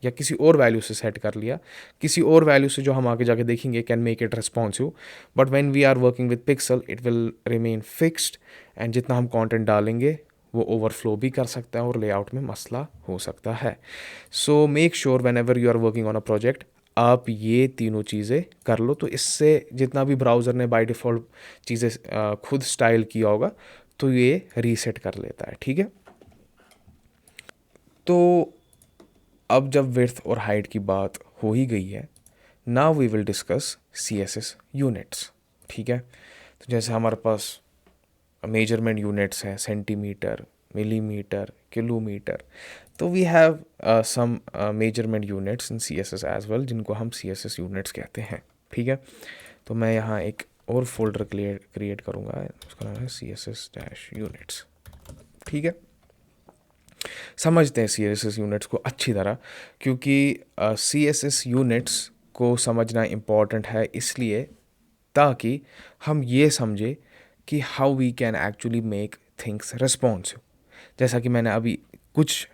या किसी और वैल्यू से सेट कर लिया, किसी और वैल्यू से जो हम आगे जाके देखेंगे can make it responsive, but when we are working with pixel it will remain fixed, and जितना हम कंटेंट डालेंगे वो ओवरफ्लो भी कर सकता है और लेआउट में मसला हो सकता है। So make sure whenever you are working on a project आप ये तीनों चीज़ें कर लो, तो इससे जितना भी ब्राउज़र ने बाय डिफ़ॉल्ट चीज़ें खुद स्टाइल किया होगा तो ये रीसेट कर लेता है, ठीक है। तो अब जब विड्थ और हाइट की बात हो ही गई है, now we will discuss CSS units, ठीक है। तो जैसे हमारे पास मेजरमेंट यूनिट्स हैं, सेंटीमीटर, मिलीमीटर, किलोमीटर, तो we have some measurement units in CSS as well, जिनको हम CSS यूनिट्स कहते हैं, ठीक है। तो मैं यहाँ एक और फोल्डर क्रिएट करूँगा, उसका नाम है CSS-units, ठीक है। समझते हैं CSS यूनिट्स को अच्छी तरह, क्योंकि CSS यूनिट्स को समझना इम्पॉर्टेंट है, इसलिए ताकि हम ये समझे कि how we can actually make things responsive. जैसा कि मैंने अभी कुछ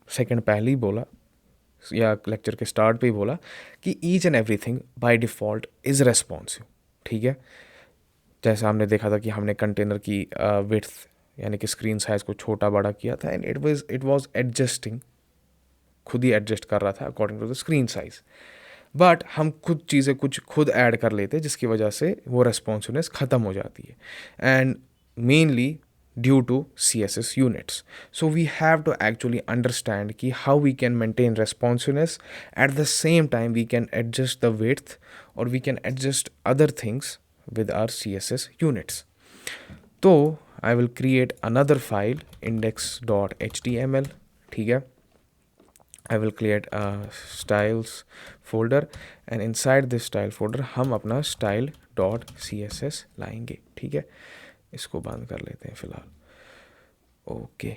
सेकंड पहले ही बोला, या लेक्चर के स्टार्ट पे ही बोला, कि each and everything by default is responsive, ठीक है। जैसा हमने देखा था कि हमने कंटेनर की विड्थ यानी कि स्क्रीन साइज़ को छोटा बड़ा किया था, एंड इट वाज एडजस्टिंग, खुद ही एडजस्ट कर रहा था according to the screen size. But हम खुद चीज़ें कुछ खुद ऐड कर लेते हैं, जिसकी वजह से वो रेस्पॉन्सिवनेस ख़त्म हो जाती है, and mainly due to CSS units. So we have to actually understand ki how we can maintain responsiveness, at the same time we can adjust the width or we can adjust other things with our CSS units. So I will create another file, index.html, ठीक है। I will create a styles folder, and inside this style folder हम अपना style.css लाएंगे, ठीक है। इसको बंद कर लेते हैं फ़िलहाल, ओके।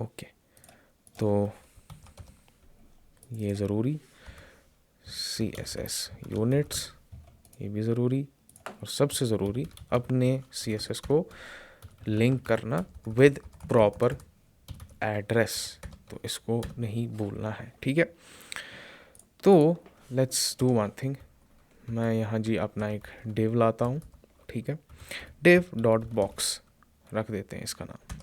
ओके, तो ये ज़रूरी CSS यूनिट्स, ये भी ज़रूरी, और सबसे ज़रूरी अपने CSS को लिंक करना विद प्रॉपर एड्रेस, तो इसको नहीं भूलना है, ठीक है। तो लेट्स डू वन थिंग, मैं यहाँ जी अपना एक div लाता हूँ, ठीक है, div डॉट बॉक्स रख देते हैं इसका नाम,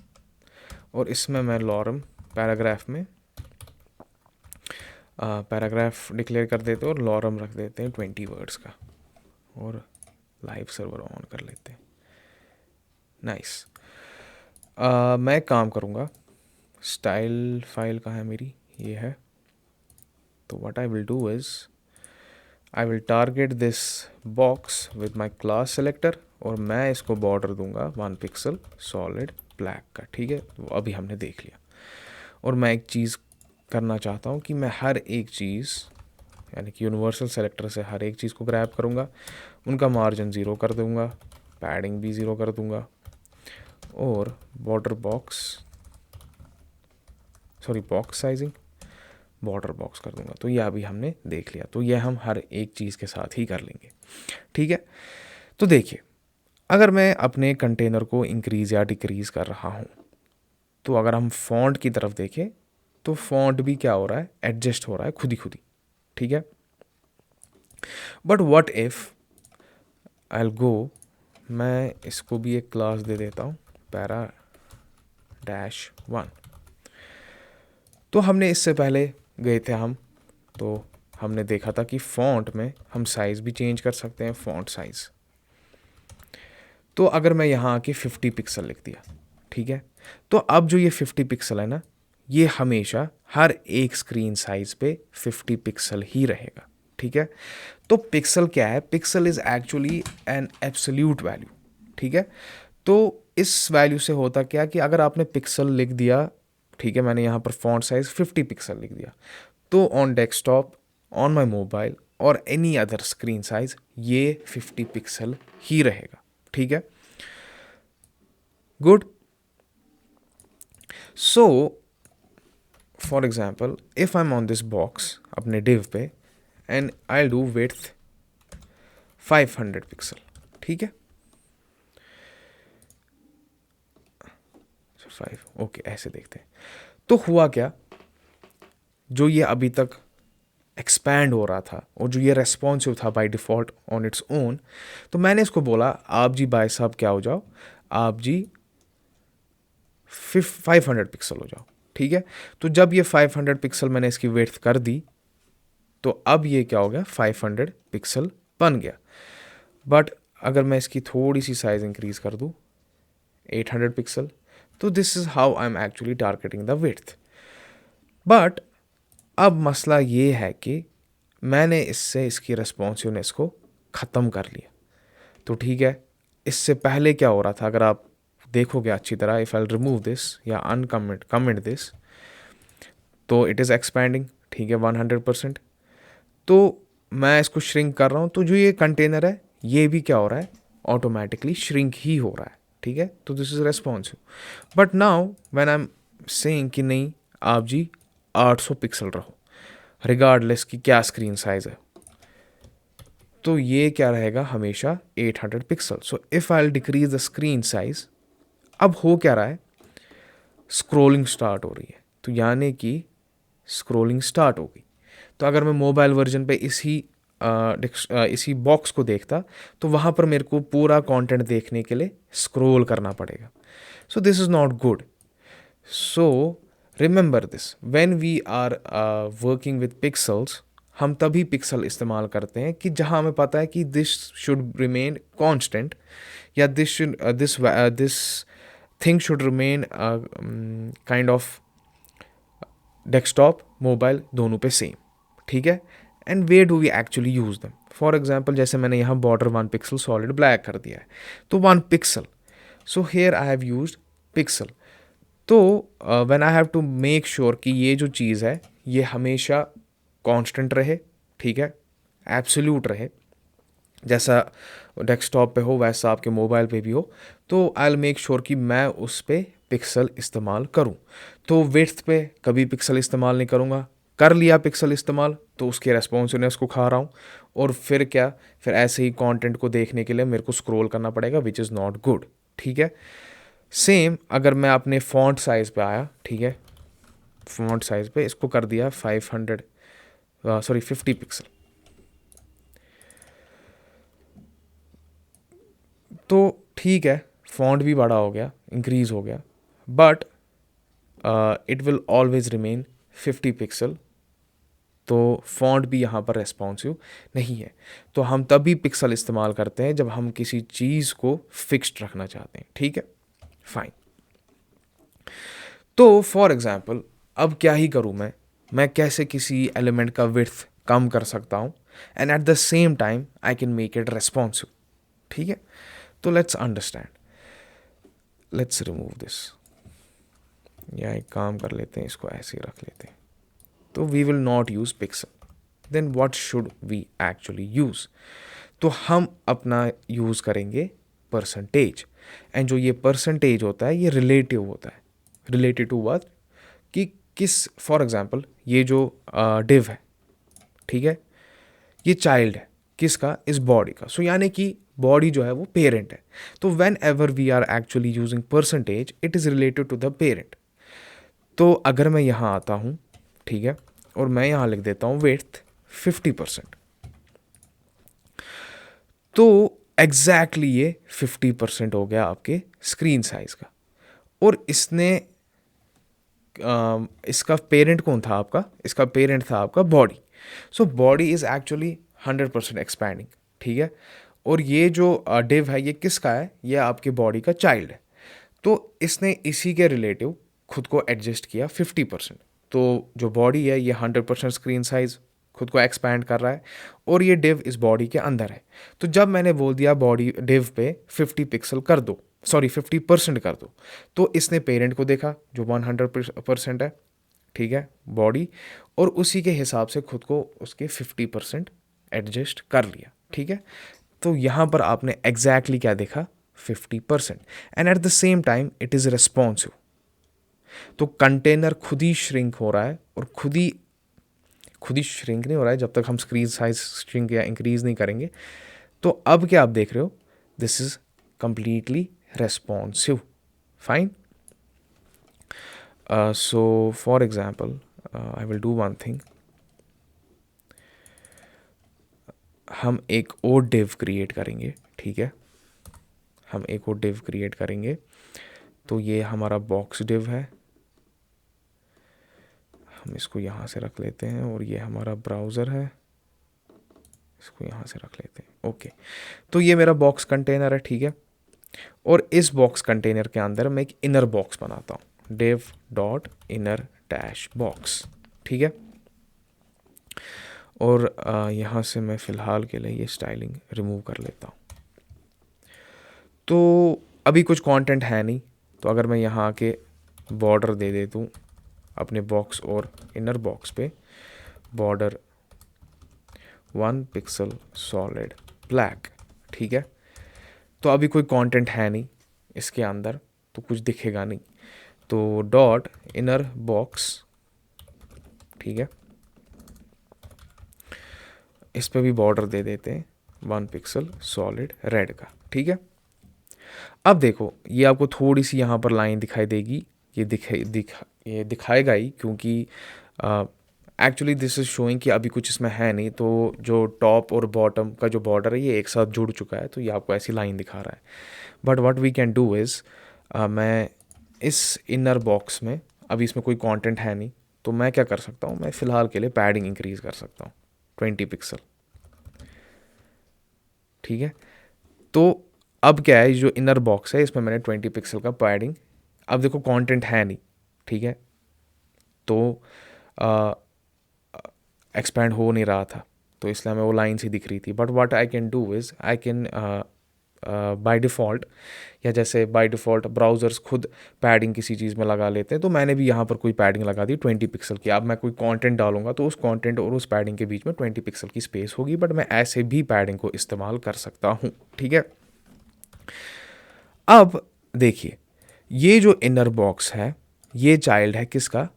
और इसमें मैं लॉरम पैराग्राफ में पैराग्राफ डिक्लेयर कर देते हैं और लॉरम रख देते हैं 20 वर्ड्स का, और लाइव सर्वर ऑन कर लेते हैं। नाइस। मैं काम करूँगा, स्टाइल फाइल कहाँ है मेरी, ये है। तो what I will do is I will target this box with my class selector, और मैं इसको बॉर्डर दूंगा 1 पिक्सल सॉलिड ब्लैक का, ठीक है, वो अभी हमने देख लिया। और मैं एक चीज़ करना चाहता हूँ कि मैं हर एक चीज़ यानी कि यूनिवर्सल सेलेक्टर से हर एक चीज़ को ग्रैब करूँगा, उनका मार्जिन 0 कर दूँगा, पैडिंग भी 0 कर दूँगा, और border box box sizing border box कर दूंगा। तो ये अभी हमने देख लिया, तो ये हम हर एक चीज़ के साथ ही कर लेंगे, ठीक है। तो देखिए, अगर मैं अपने कंटेनर को इंक्रीज़ या डिक्रीज़ कर रहा हूँ, तो अगर हम फॉन्ट की तरफ देखें तो फॉन्ट भी क्या हो रहा है, एडजस्ट हो रहा है खुद ही, ठीक है। बट व्हाट इफ़ आई गो, मैं इसको भी एक क्लास दे देता हूँ para-1। तो हमने इससे पहले गए थे हम, तो हमने देखा था कि फ़ॉन्ट में हम साइज़ भी चेंज कर सकते हैं, फ़ॉन्ट साइज़। तो अगर मैं यहाँ आके 50 पिक्सल लिख दिया, ठीक है, तो अब जो ये 50 पिक्सल है ना, ये हमेशा हर एक स्क्रीन साइज़ पे 50 पिक्सल ही रहेगा, ठीक है। तो पिक्सल क्या है, pixel is actually an absolute value, ठीक है। तो इस वैल्यू से होता क्या कि अगर आपने पिक्सल लिख दिया, ठीक है, मैंने यहाँ पर फॉन्ट साइज़ 50 पिक्सल लिख दिया, तो on desktop, on my mobile और एनी अदर स्क्रीन साइज ये 50 पिक्सल ही रहेगा, ठीक है। Good. So for example if I am on this box अपने डिव पे, and I do width 500 pixel, ठीक है, 5, ओके, ऐसे देखते हैं। तो हुआ क्या, जो ये अभी तक एक्सपैंड हो रहा था और जो ये रेस्पॉन्सिव था by default on its own, तो मैंने इसको बोला आप जी भाई साहब क्या हो जाओ, आप जी 500 पिक्सल हो जाओ, ठीक है। तो जब ये 500 पिक्सल मैंने इसकी विड्थ कर दी, तो अब ये क्या हो गया, 500 पिक्सल बन गया। बट अगर मैं इसकी थोड़ी सी साइज़ इंक्रीज़ कर दूँ 800 पिक्सल, तो this is how I am actually targeting the width. But अब मसला ये है कि मैंने इससे इसकी रेस्पॉन्सिवनेस को ख़त्म कर लिया। तो ठीक है, इससे पहले क्या हो रहा था, अगर आप देखोगे अच्छी तरह, इफ़ आई रिमूव दिस या कमिट दिस, तो इट इज़ एक्सपैंडिंग, ठीक है, 100%। तो मैं इसको श्रिंक कर रहा हूँ, तो जो ये कंटेनर है ये भी क्या हो रहा है, ऑटोमेटिकली श्रिंक ही हो रहा है, ठीक है। तो this is responsive. But now when I am saying कि नहीं आप जी 800 पिक्सल रहो रिगार्डलेस कि क्या स्क्रीन साइज़ है, तो ये क्या रहेगा हमेशा 800 pixel. So if I decrease the screen size, अब हो क्या रहा है, स्क्रोलिंग स्टार्ट हो रही है, तो यानी कि स्क्रोलिंग स्टार्ट हो गई। तो अगर मैं मोबाइल वर्जन पे इसी बॉक्स को देखता, तो वहाँ पर मेरे को पूरा कंटेंट देखने के लिए स्क्रोल करना पड़ेगा। So this is not good. So remember this, when we are working with pixels, हम तभी पिक्सल इस्तेमाल करते हैं कि जहाँ हमें पता है कि दिस शुड रिमेन कांस्टेंट, या this thing should remain kind of desktop mobile दोनों पे सेम, ठीक है। And where do we actually use them, for example जैसे मैंने यहाँ बॉर्डर 1 पिक्सल सॉलिड ब्लैक कर दिया है, तो 1 pixel, so here I have used pixel. तो when I have to make sure कि ये जो चीज़ है ये हमेशा कांस्टेंट रहे, ठीक है, एब्सोल्यूट रहे, जैसा डेस्कटॉप पे हो वैसा आपके मोबाइल पे भी हो, तो आई विल मेक श्योर कि मैं उस पर पिक्सल इस्तेमाल करूं। तो विड्थ पे कभी पिक्सल इस्तेमाल नहीं करूंगा, कर लिया पिक्सल इस्तेमाल तो उसके रेस्पॉन्सिवनेस को खा रहा हूँ, और फिर क्या, फिर ऐसे ही कंटेंट को देखने के लिए मेरे को स्क्रॉल करना पड़ेगा, विच इज़ नॉट गुड, ठीक है। सेम अगर मैं अपने फॉन्ट साइज़ पे आया, ठीक है, फॉन्ट साइज़ पे इसको कर दिया 50 पिक्सल, ठीक है, फॉन्ट भी बड़ा हो गया, इंक्रीज़ हो गया, but it will always remain 50 pixel. तो फॉन्ट भी यहाँ पर रेस्पॉन्सिव नहीं है। तो हम तभी पिक्सल इस्तेमाल करते हैं जब हम किसी चीज़ को फिक्स्ड रखना चाहते हैं, ठीक है, फाइन। तो फॉर एग्जांपल अब क्या ही करूँ मैं कैसे किसी एलिमेंट का विड्थ कम कर सकता हूँ and at the same time I can make it responsive, ठीक है। तो let's understand, let's remove this, या एक काम कर लेते हैं, इसको ऐसे ही रख लेते हैं। तो we will not use pixel, then what should we actually use? तो हम अपना यूज़ करेंगे परसेंटेज। एंड जो ये परसेंटेज होता है ये रिलेटिव होता है। Related to what? कि किस, फॉर एग्जांपल ये जो डिव है, ठीक है, ये चाइल्ड है किसका? इस बॉडी का। सो यानी कि बॉडी जो है वो पेरेंट है। तो whenever we are actually using percentage it is related to the parent. तो अगर मैं यहाँ आता हूँ, ठीक है, और मैं यहाँ लिख देता हूँ विड्थ 50%, तो एग्जैक्टली ये 50% हो गया आपके स्क्रीन साइज का। और इसने इसका पेरेंट कौन था आपका? इसका पेरेंट था आपका body. So body is actually 100% expanding, ठीक है। और ये जो डिव है ये किसका है? ये आपके बॉडी का चाइल्ड है। तो इसने इसी के रिलेटिव खुद को एडजस्ट किया 50%। तो जो बॉडी है ये 100% स्क्रीन साइज खुद को एक्सपैंड कर रहा है और ये डिव इस बॉडी के अंदर है। तो जब मैंने बोल दिया बॉडी डिव पे 50 पिक्सल कर दो, सॉरी 50% कर दो, तो इसने पेरेंट को देखा जो 100% है, ठीक है, बॉडी, और उसी के हिसाब से खुद को उसके 50% एडजस्ट कर लिया, ठीक है। तो यहाँ पर आपने एग्जैक्टली क्या देखा? 50%। And at the same time it is responsive. तो कंटेनर खुद ही श्रिंक हो रहा है और खुद ही श्रिंक नहीं हो रहा है जब तक हम स्क्रीन साइज श्रिंक या इंक्रीज नहीं करेंगे। तो अब क्या आप देख रहे हो? This is completely responsive, fine. So for example I will do one thing, हम एक और डिव क्रिएट करेंगे, ठीक है, हम एक और डिव क्रिएट करेंगे। तो ये हमारा बॉक्स डिव है, हम इसको यहाँ से रख लेते हैं, और ये हमारा ब्राउज़र है, इसको यहाँ से रख लेते हैं, ओके। तो ये मेरा बॉक्स कंटेनर है, ठीक है। और इस बॉक्स कंटेनर के अंदर मैं एक इनर बॉक्स बनाता हूँ, div dot inner dash box, ठीक है। और यहाँ से मैं फ़िलहाल के लिए ये स्टाइलिंग रिमूव कर लेता हूँ। तो अभी कुछ कंटेंट है नहीं, तो अगर मैं यहाँ आके बॉर्डर दे देता हूँ अपने बॉक्स और इनर बॉक्स पे, बॉर्डर 1 पिक्सल सॉलिड ब्लैक, ठीक है। तो अभी कोई कंटेंट है नहीं इसके अंदर, तो कुछ दिखेगा नहीं। तो डॉट इनर बॉक्स, ठीक है, इस पे भी बॉर्डर दे देते हैं 1 पिक्सल सॉलिड रेड का, ठीक है। अब देखो ये आपको थोड़ी सी यहाँ पर लाइन दिखाई देगी, ये दिखाएगा ही, क्योंकि एक्चुअली दिस इज़ शोइंग कि अभी कुछ इसमें है नहीं। तो जो टॉप और बॉटम का जो बॉर्डर है ये एक साथ जुड़ चुका है, तो ये आपको ऐसी लाइन दिखा रहा है। But what we can do is, मैं इस इनर बॉक्स में, अभी इसमें कोई कंटेंट है नहीं, तो मैं क्या कर सकता हूँ, मैं फ़िलहाल के लिए पैडिंग इंक्रीज़ कर सकता हूँ 20 पिक्सल, ठीक है। तो अब क्या है, जो इनर बॉक्स है इसमें मैंने 20 पिक्सल का पैडिंग, अब देखो कंटेंट है नहीं, ठीक है, तो एक्सपैंड हो नहीं रहा था, तो इसलिए हमें वो लाइन सी दिख रही थी। But what I can do is, I can by default, या जैसे बाय डिफ़ॉल्ट ब्राउज़र्स खुद पैडिंग किसी चीज़ में लगा लेते हैं, तो मैंने भी यहाँ पर कोई पैडिंग लगा दी 20 पिक्सल की। अब मैं कोई कंटेंट डालूंगा तो उस कंटेंट और उस पैडिंग के बीच में 20 पिक्सल की स्पेस होगी, बट मैं ऐसे भी पैडिंग को इस्तेमाल कर सकता हूँ, ठीक है। अब देखिए ये जो इनर बॉक्स है ये चाइल्ड है किसका?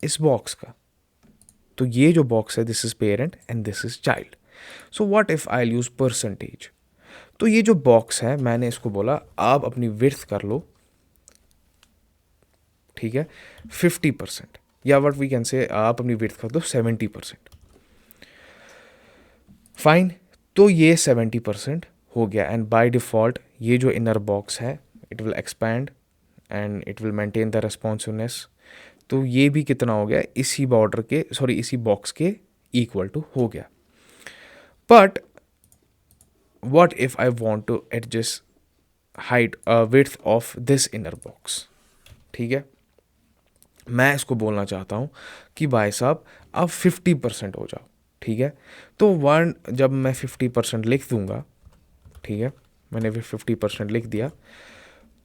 इस बॉक्स का। तो ये जो बॉक्स है this is parent and this is child. So what if I use percentage? तो ये जो बॉक्स है मैंने इसको बोला आप अपनी विड्थ कर लो, ठीक है, 50%, या व्हाट वी कैन से आप अपनी विड्थ कर दो 70%, फाइन। तो ये 70% हो गया एंड बाय डिफ़ॉल्ट ये जो इनर बॉक्स है it will expand and it will maintain the responsiveness. तो ये भी कितना हो गया, इसी बॉर्डर के इसी बॉक्स के इक्वल टू हो गया। But what if I want to adjust height width of this inner box? ठीक है, मैं इसको बोलना चाहता हूँ कि भाई साहब अब 50% हो जाओ। ठीक है, तो जब मैं 50% लिख दूंगा, ठीक है, मैंने भी 50% लिख दिया,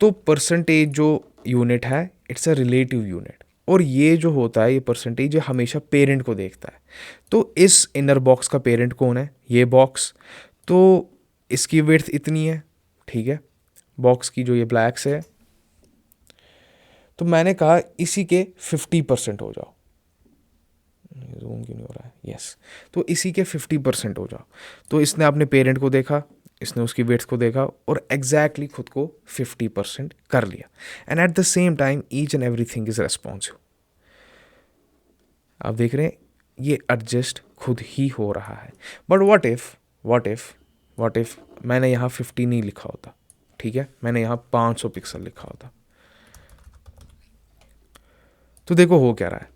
तो परसेंटेज जो यूनिट है इट्स अ रिलेटिव यूनिट, और ये जो होता है ये परसेंटेज ये हमेशा पेरेंट को देखता है। तो इस इनर बॉक्स का पेरेंट कौन है, ये बॉक्स, तो इसकी विड्थ इतनी है। ठीक है, बॉक्स की जो ये ब्लैक से है, तो मैंने कहा इसी के 50% हो जाओ। जूम क्यों नहीं हो रहा है, यस, तो इसी के 50% हो जाओ। तो इसने अपने पेरेंट को देखा, इसने उसकी विड्थ को देखा और एग्जैक्टली खुद को 50% कर लिया। And at the same time each and everything is responsive. आप देख रहे हैं ये एडजस्ट खुद ही हो रहा है। बट व्हाट इफ मैंने यहाँ 50 नहीं लिखा होता, ठीक है, मैंने यहाँ 500 पिक्सल लिखा होता, तो देखो हो क्या रहा है।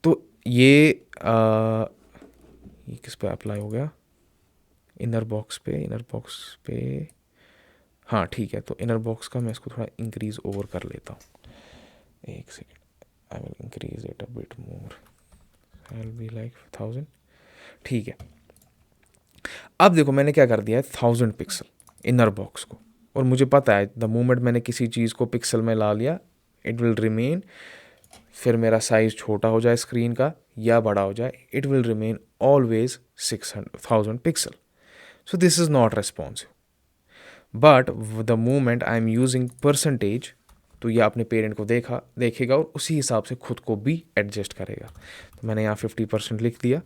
तो ये किस पे अप्लाई हो गया, इनर बॉक्स पे, हाँ ठीक है। तो इनर बॉक्स का मैं इसको थोड़ा इंक्रीज ओवर कर लेता हूँ, एक second, I will increase it a bit more, I will be like 1000। ठीक है, अब देखो मैंने क्या कर दिया है, 1000 पिक्सल इनर बॉक्स को, और मुझे पता है द मोमेंट मैंने किसी चीज़ को पिक्सल में ला लिया इट विल रिमेन, फिर मेरा साइज छोटा हो जाए स्क्रीन का या बड़ा हो जाए, it will remain always 1000 pixel. So this is not responsive. But the moment I am using percentage, तो ये अपने पेरेंट को देखेगा और उसी हिसाब से खुद को भी एडजस्ट करेगा। तो मैंने यहाँ 50% लिख दिया।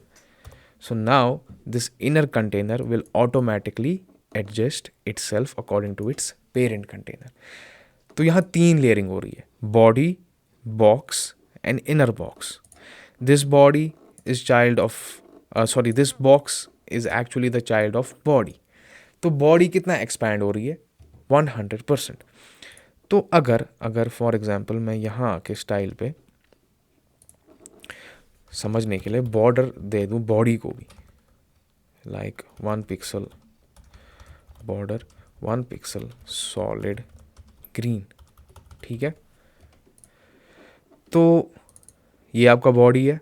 So now this inner container will automatically adjust itself according to its parent container. तो यहाँ 3 लेयरिंग हो रही है, body, box and inner box. This body is child of this box is actually the child of body. तो body कितना expand हो रही है, 100%। तो अगर फॉर एग्जाम्पल मैं यहाँ के स्टाइल पे समझने के लिए बॉर्डर दे दूँ बॉडी को भी, like 1 pixel border, 1 pixel solid green. ठीक है, तो ये आपका बॉडी है,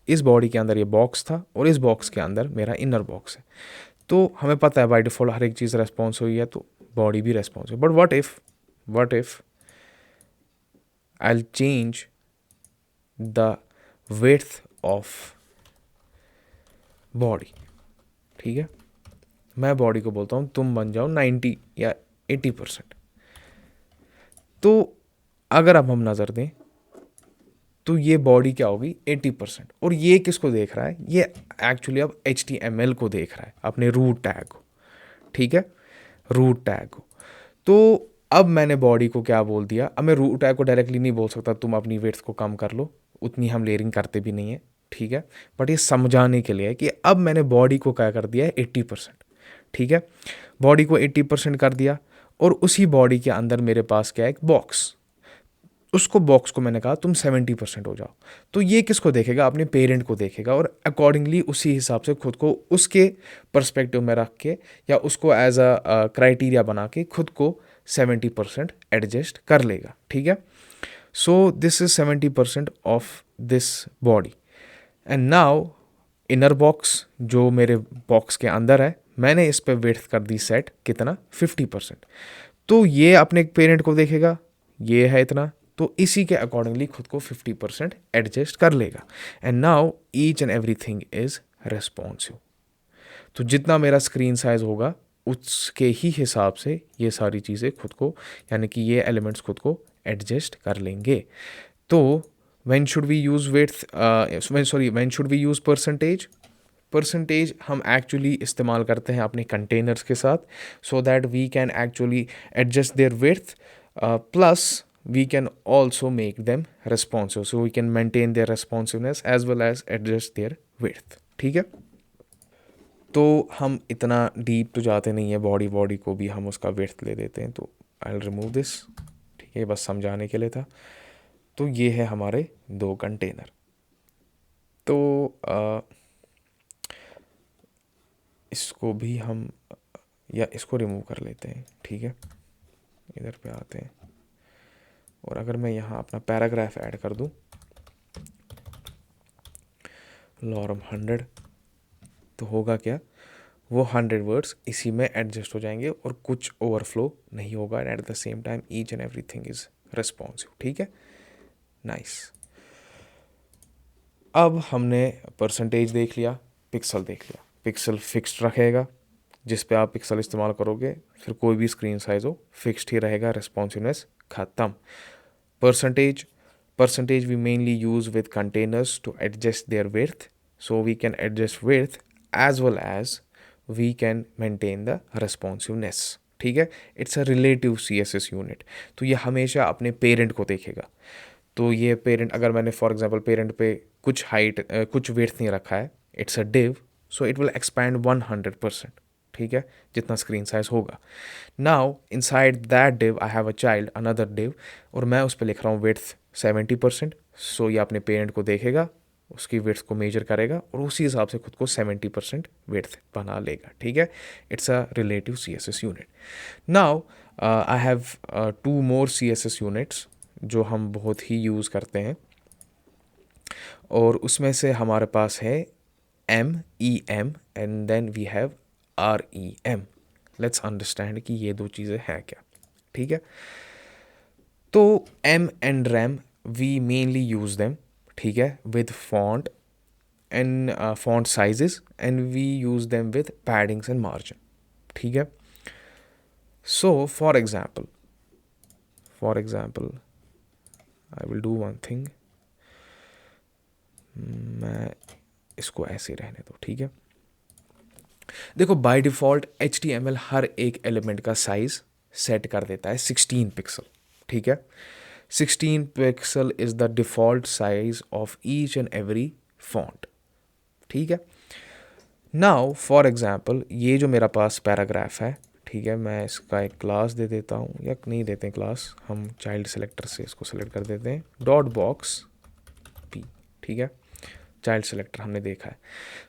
इस बॉडी के अंदर ये बॉक्स था और इस बॉक्स के अंदर मेरा इनर बॉक्स है। तो हमें पता है बाय डिफॉल्ट हर एक चीज़ रेस्पॉन्स हुई है तो बॉडी भी रेस्पॉन्स हुई। But what if I will change the width of body. ठीक है, मैं बॉडी को बोलता हूँ तुम बन जाओ 90 या 80%। तो अगर अब हम नज़र दें तो ये बॉडी क्या होगी, 80%। और ये किसको देख रहा है, ये एक्चुअली अब HTML को देख रहा है, अपने रूट टैग को। ठीक है, रूट टैग को। तो अब मैंने बॉडी को क्या बोल दिया, अब मैं रूट टैग को डायरेक्टली नहीं बोल सकता तुम अपनी वेट्स को कम कर लो, उतनी हम लेयरिंग करते भी नहीं है। ठीक है, बट ये समझाने के लिए है कि अब मैंने बॉडी को क्या कर दिया है, 80%। ठीक है, बॉडी को 80% कर दिया और उसी बॉडी के अंदर मेरे पास क्या है, एक बॉक्स। उसको बॉक्स को मैंने कहा तुम 70% हो जाओ। तो ये किसको देखेगा, अपने पेरेंट को देखेगा और अकॉर्डिंगली उसी हिसाब से खुद को उसके पर्सपेक्टिव में रख के या उसको एज अ क्राइटेरिया बना के खुद को 70% एडजस्ट कर लेगा। ठीक है, so this is 70% of this body. And now inner box जो मेरे बॉक्स के अंदर है, मैंने इस पर विड्थ कर दी सेट कितना, 50%। तो ये अपने पेरेंट को देखेगा, ये है इतना, तो इसी के अकॉर्डिंगली खुद को 50% एडजस्ट कर लेगा। And now each and everything is responsive. तो जितना मेरा स्क्रीन साइज होगा उसके ही हिसाब से ये सारी चीज़ें खुद को, यानी कि ये एलिमेंट्स खुद को एडजस्ट कर लेंगे। तो when should we use when should we use percentage हम एक्चुअली इस्तेमाल करते हैं अपने कंटेनर्स के साथ, so that we can actually adjust their width plus we can also make them responsive, so we can maintain their responsiveness as well as adjust their width. ठीक है, तो हम इतना डीप तो जाते नहीं है, बॉडी को भी हम उसका विड्थ ले देते हैं। तो आई विल रिमूव दिस, ठीक है, बस समझाने के लिए था। तो ये है हमारे 2 कंटेनर। तो इसको भी हम या इसको रिमूव कर लेते हैं, ठीक है। इधर पे आते हैं और अगर मैं यहाँ अपना पैराग्राफ ऐड कर दूँ, लॉरम 100, तो होगा क्या, वो 100 वर्ड्स इसी में एडजस्ट हो जाएंगे और कुछ ओवरफ्लो नहीं होगा। And at the same time each and everything is responsive, ठीक है, नाइस। अब हमने परसेंटेज देख लिया, पिक्सल देख लिया। पिक्सल फिक्स्ड रखेगा, जिस पे आप पिक्सल इस्तेमाल करोगे फिर कोई भी स्क्रीन साइज हो फिक्स्ड ही रहेगा, रिस्पॉन्सिवनेस खत्म। Percentage we mainly use with containers to adjust their width, so we can adjust width as well as we can maintain the responsiveness, ठीक है। It's a relative CSS unit. तो ये हमेशा अपने parent को देखेगा। तो ये पेरेंट, अगर मैंने फॉर एग्जांपल पेरेंट पे कुछ हाइट कुछ विड्थ नहीं रखा है, it's a div, so it will expand 100%, ठीक है, जितना स्क्रीन साइज होगा। Now inside that div I have a child, another div, और मैं उस पर लिख रहा हूँ विड्थ 70%। सो ये अपने पेरेंट को देखेगा, उसकी विड्थ को मेजर करेगा और उसी हिसाब से खुद को 70% विड्थ बना लेगा, ठीक है। It's a relative CSS unit. Now I have 2 more CSS units जो हम बहुत ही यूज़ करते हैं, और उसमें से हमारे पास है MEM and then we have REM। Let's understand कि ये 2 चीज़ें हैं क्या, ठीक है। तो M and rem we mainly use them, ठीक है, with font and font sizes, and we use them with paddings and margin, ठीक है। So for example I will do one thing, मैं इसको ऐसे रहने दो, ठीक है। देखो बाय डिफ़ॉल्ट HTML हर एक एलिमेंट का साइज सेट कर देता है 16 पिक्सल, ठीक है। 16 pixel is the default size of each and every font, ठीक है। नाउ फॉर एग्जांपल ये जो मेरा पास पैराग्राफ है, ठीक है, मैं इसका एक क्लास दे देता हूँ, या नहीं देते हैं क्लास, हम चाइल्ड सेलेक्टर से इसको सेलेक्ट कर देते हैं, डॉट बॉक्स p, ठीक है। चाइल्ड सेलेक्टर हमने देखा है।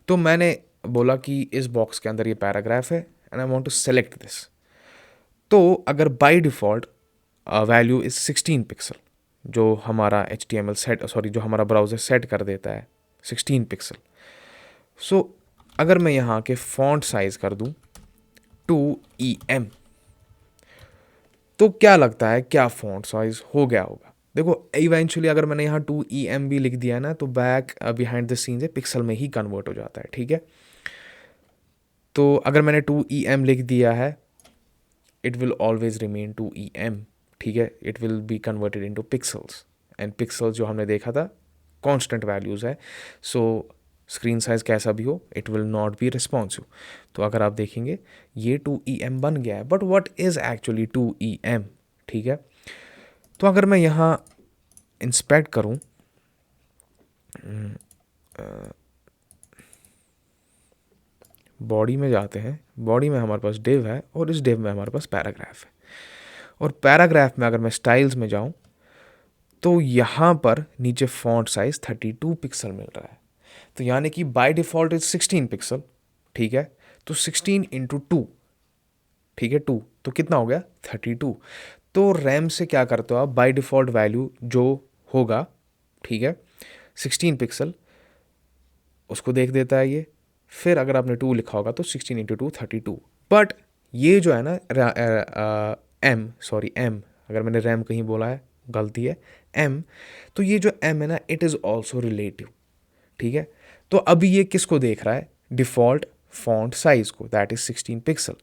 तो मैंने बोला कि इस बॉक्स के अंदर ये पैराग्राफ है and I want to select this. तो अगर by default value is 16 pixel, जो हमारा जो हमारा ब्राउज़र सेट कर देता है 16 पिक्सल। सो अगर मैं यहाँ के फॉन्ट साइज़ कर दूँ 2EM, तो क्या लगता है क्या फॉन्ट साइज हो गया होगा? देखो इवेंचुअली अगर मैंने यहाँ 2EM भी लिख दिया ना, तो back behind the scenes pixel में ही कन्वर्ट हो जाता है, ठीक है। तो अगर मैंने 2EM लिख दिया है, it will always remain 2EM, ठीक है। It will be converted into pixels, and pixels जो हमने देखा था कांस्टेंट वैल्यूज़ है। सो स्क्रीन साइज कैसा भी हो, it will not be responsive. तो अगर आप देखेंगे ये 2EM बन गया है, but what is actually 2EM, ठीक है। तो अगर मैं यहाँ इंस्पेक्ट करूँ, बॉडी में जाते हैं, बॉडी में हमारे पास डिव है और इस डिव में हमारे पास पैराग्राफ है, और पैराग्राफ में अगर मैं स्टाइल्स में जाऊँ तो यहाँ पर नीचे फॉन्ट साइज 32 पिक्सल मिल रहा है। तो यानी कि बाय डिफ़ॉल्ट इज 16 पिक्सल, ठीक है। तो 16 इंटू 2, ठीक है, 2 तो कितना हो गया 32। तो रैम से क्या करते हो आप, बाय डिफ़ॉल्ट वैल्यू जो होगा, ठीक है, 16 पिक्सल उसको देख देता है ये। फिर अगर आपने 2 लिखा होगा तो 16 इंटू 2 32। बट ये जो है ना एम, अगर मैंने रैम कहीं बोला है गलती है, एम, तो ये जो एम है ना, इट इज़ ऑल्सो रिलेटिव, ठीक है। तो अभी ये किसको देख रहा है, डिफ़ॉल्ट फॉन्ट साइज को, that is 16 pixel.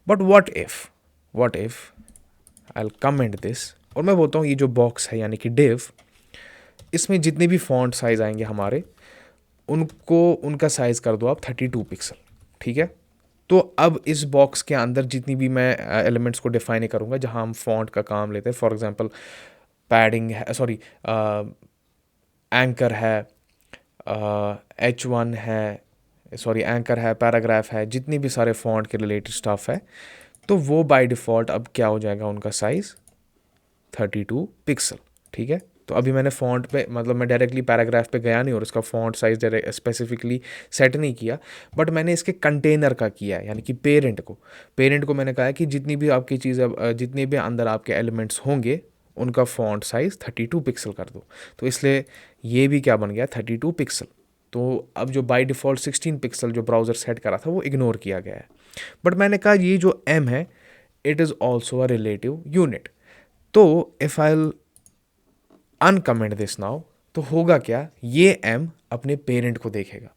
But what if I will comment this, और मैं बोलता हूँ ये जो बॉक्स है यानी कि डिव, इसमें जितने भी फॉन्ट साइज आएंगे हमारे, उनको उनका साइज़ कर दो आप 32 पिक्सल, ठीक है। तो अब इस बॉक्स के अंदर जितनी भी मैं एलिमेंट्स को डिफाइन करूँगा जहाँ हम फॉन्ट का काम लेते हैं, फॉर एग्जांपल पैडिंग है, सॉरी एंकर है, H1 है, सॉरी एंकर है, पैराग्राफ है, जितनी भी सारे फॉन्ट के रिलेटेड स्टफ है, तो वो बाय डिफ़ॉल्ट अब क्या हो जाएगा, उनका साइज़ 32 पिक्सल। ठीक है, तो अभी मैंने फ़ॉन्ट पे मतलब मैं डायरेक्टली पैराग्राफ पे गया नहीं और इसका फ़ॉन्ट साइज़ स्पेसिफिकली सेट नहीं किया, बट मैंने इसके कंटेनर का किया है, यानी कि पेरेंट को मैंने कहा है कि जितनी भी आपकी चीज़ें, जितने भी अंदर आपके एलिमेंट्स होंगे उनका फ़ॉन्ट साइज़ 32 पिक्सल कर दो। तो इसलिए ये भी क्या बन गया, 32 पिक्सल। तो अब जो बाय डिफ़ॉल्ट 16 पिक्सल जो ब्राउज़र सेट करा था वो इग्नोर किया गया है। बट मैंने कहा ये जो m है it is also a relative unit. तो if I uncomment this now, तो होगा क्या, ये m अपने पेरेंट को देखेगा।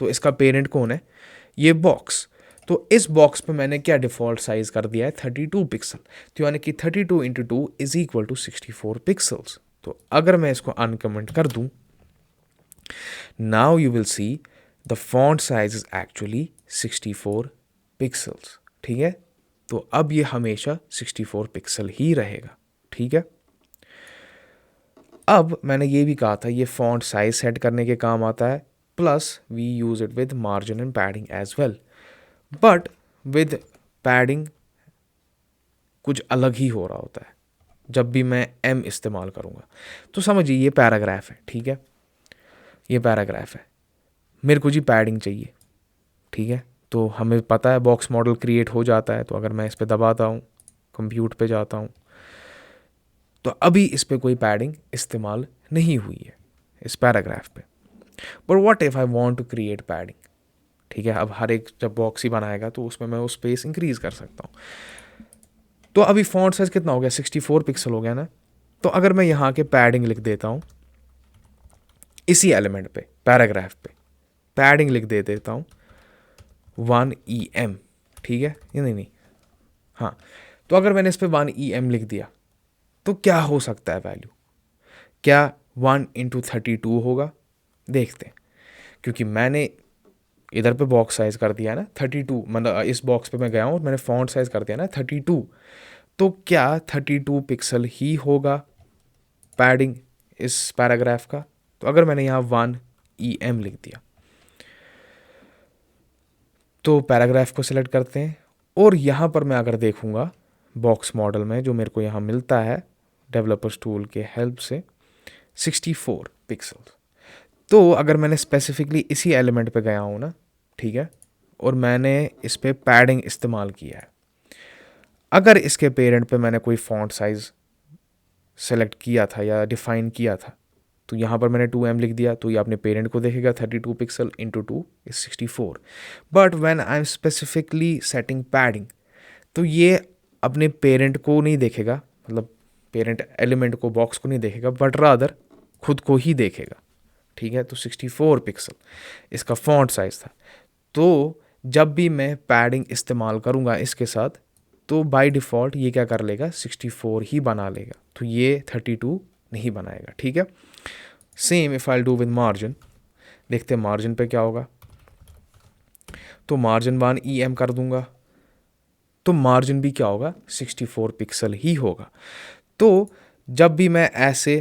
तो इसका पेरेंट कौन है, ये बॉक्स। तो इस बॉक्स पे मैंने क्या डिफ़ॉल्ट साइज कर दिया है, 32 पिक्सल। तो यानी कि 32 into 2 is equal to 64 pixels. तो अगर मैं इसको अनकमेंट कर दूं, now you will see the font size is actually 64 pixels. ठीक है, तो अब ये हमेशा 64 पिक्सल ही रहेगा। ठीक है, अब मैंने ये भी कहा था ये फॉन्ट साइज सेट करने के काम आता है, plus we use it with margin and padding as well. But with padding कुछ अलग ही हो रहा होता है जब भी मैं m इस्तेमाल करूँगा। तो समझिए ये पैराग्राफ है, ठीक है, ये पैराग्राफ है, मेरे को जी पैडिंग चाहिए। ठीक है, तो हमें पता है बॉक्स मॉडल क्रिएट हो जाता है, तो अगर मैं इस पर दबाता हूँ, कंप्यूट पे जाता हूँ, तो अभी इस पर कोई पैडिंग इस्तेमाल नहीं हुई है इस पैराग्राफ पे। But what if I want to create padding. ठीक है, अब हर एक जब बॉक्स ही बनाएगा तो उसमें मैं वो स्पेस इंक्रीज कर सकता हूँ। तो अभी फॉन्ट साइज कितना हो गया, 64 पिक्सल हो गया ना। तो अगर मैं यहाँ के पैडिंग लिख देता हूँ, इसी एलिमेंट पे पैराग्राफ पे पैडिंग लिख देता हूँ 1 EM। ठीक है, ये नहीं, हाँ, तो अगर मैंने इस पर 1 EM लिख दिया तो क्या हो सकता है वैल्यू, क्या 1 इंटू 32 होगा, देखते हैं। क्योंकि मैंने इधर पे बॉक्स साइज कर दिया ना 32, मतलब इस बॉक्स पे मैं गया हूँ और मैंने फॉन्ट साइज कर दिया ना 32, तो क्या 32 पिक्सल ही होगा पैडिंग इस पैराग्राफ का। तो अगर मैंने यहाँ 1 EM लिख दिया, तो पैराग्राफ को सिलेक्ट करते हैं, और यहाँ पर मैं अगर देखूँगा बॉक्स मॉडल में जो मेरे को यहाँ मिलता है डेवलपर्स टूल के हेल्प से 64 पिक्सल्स। तो अगर मैंने स्पेसिफिकली इसी एलिमेंट पे गया हूँ ना, ठीक है, और मैंने इस पर पैडिंग इस्तेमाल किया है, अगर इसके पेरेंट पे मैंने कोई फॉन्ट साइज़ सेलेक्ट किया था या डिफ़ाइन किया था, तो यहाँ पर मैंने 2M लिख दिया, तो ये अपने पेरेंट को देखेगा 32 pixel into 2 is 64। But when I am specifically setting padding, तो ये अपने पेरेंट को नहीं देखेगा, मतलब पेरेंट एलिमेंट को, बॉक्स को नहीं देखेगा, बट रादर खुद को ही देखेगा। ठीक है, तो 64 पिक्सल इसका फॉन्ट साइज़ था। तो जब भी मैं पैडिंग इस्तेमाल करूँगा इसके साथ, तो बाय डिफ़ॉल्ट ये क्या कर लेगा, 64 ही बना लेगा, तो ये 32 नहीं बनाएगा। ठीक है, same if I do with margin, देखते हैं मार्जिन पे क्या होगा। तो मार्जिन 1 EM कर दूंगा, तो मार्जिन भी क्या होगा, 64 पिक्सल ही होगा। तो जब भी मैं ऐसे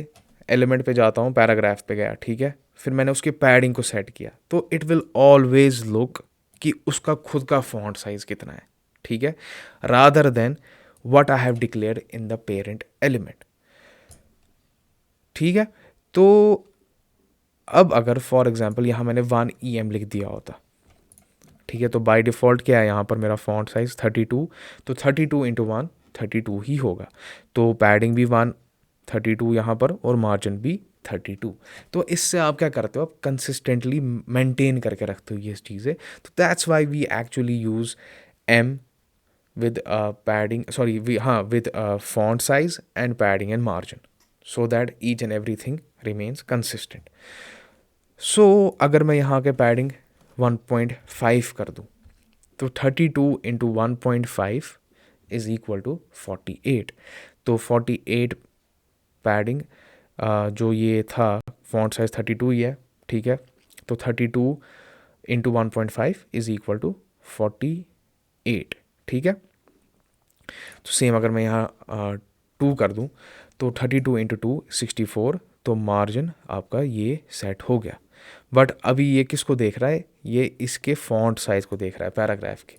एलिमेंट पे जाता हूँ, पैराग्राफ पे गया, ठीक है, फिर मैंने उसके पैडिंग को सेट किया, तो इट विल ऑलवेज लुक कि उसका खुद का फॉन्ट साइज कितना है। ठीक है, rather than what I have declared in the parent element. ठीक है, तो अब अगर फॉर एग्जांपल यहाँ मैंने 1 EM लिख दिया होता, ठीक है, तो बाय डिफ़ॉल्ट क्या है, यहाँ पर मेरा फॉन्ट साइज 32, तो 32 इंटू 1 32 ही होगा। तो पैडिंग भी 132 यहाँ पर, और मार्जिन भी 32। तो इससे आप क्या करते हो, आप कंसिस्टेंटली मेंटेन करके रखते हो ये चीज़ें। तो that's why we actually use M with padding, sorry, with font size and padding and margin, so that each and everything remains consistent. So अगर मैं यहाँ के padding 1.5 कर दूँ, तो 32 इंटू 1.5 इज इक्वल टू 48। तो 48 पैडिंग जो ये था, फॉन्ट साइज 32 ही है, ठीक है, तो 32 इंटू 1.5 इज इक्वल टू 48। ठीक है, तो सेम अगर मैं यहाँ 2 कर दूँ, तो 32 इंटू 2 64, तो मार्जिन आपका ये सेट हो गया। बट अभी ये किसको देख रहा है, ये इसके फॉन्ट साइज को देख रहा है, पैराग्राफ के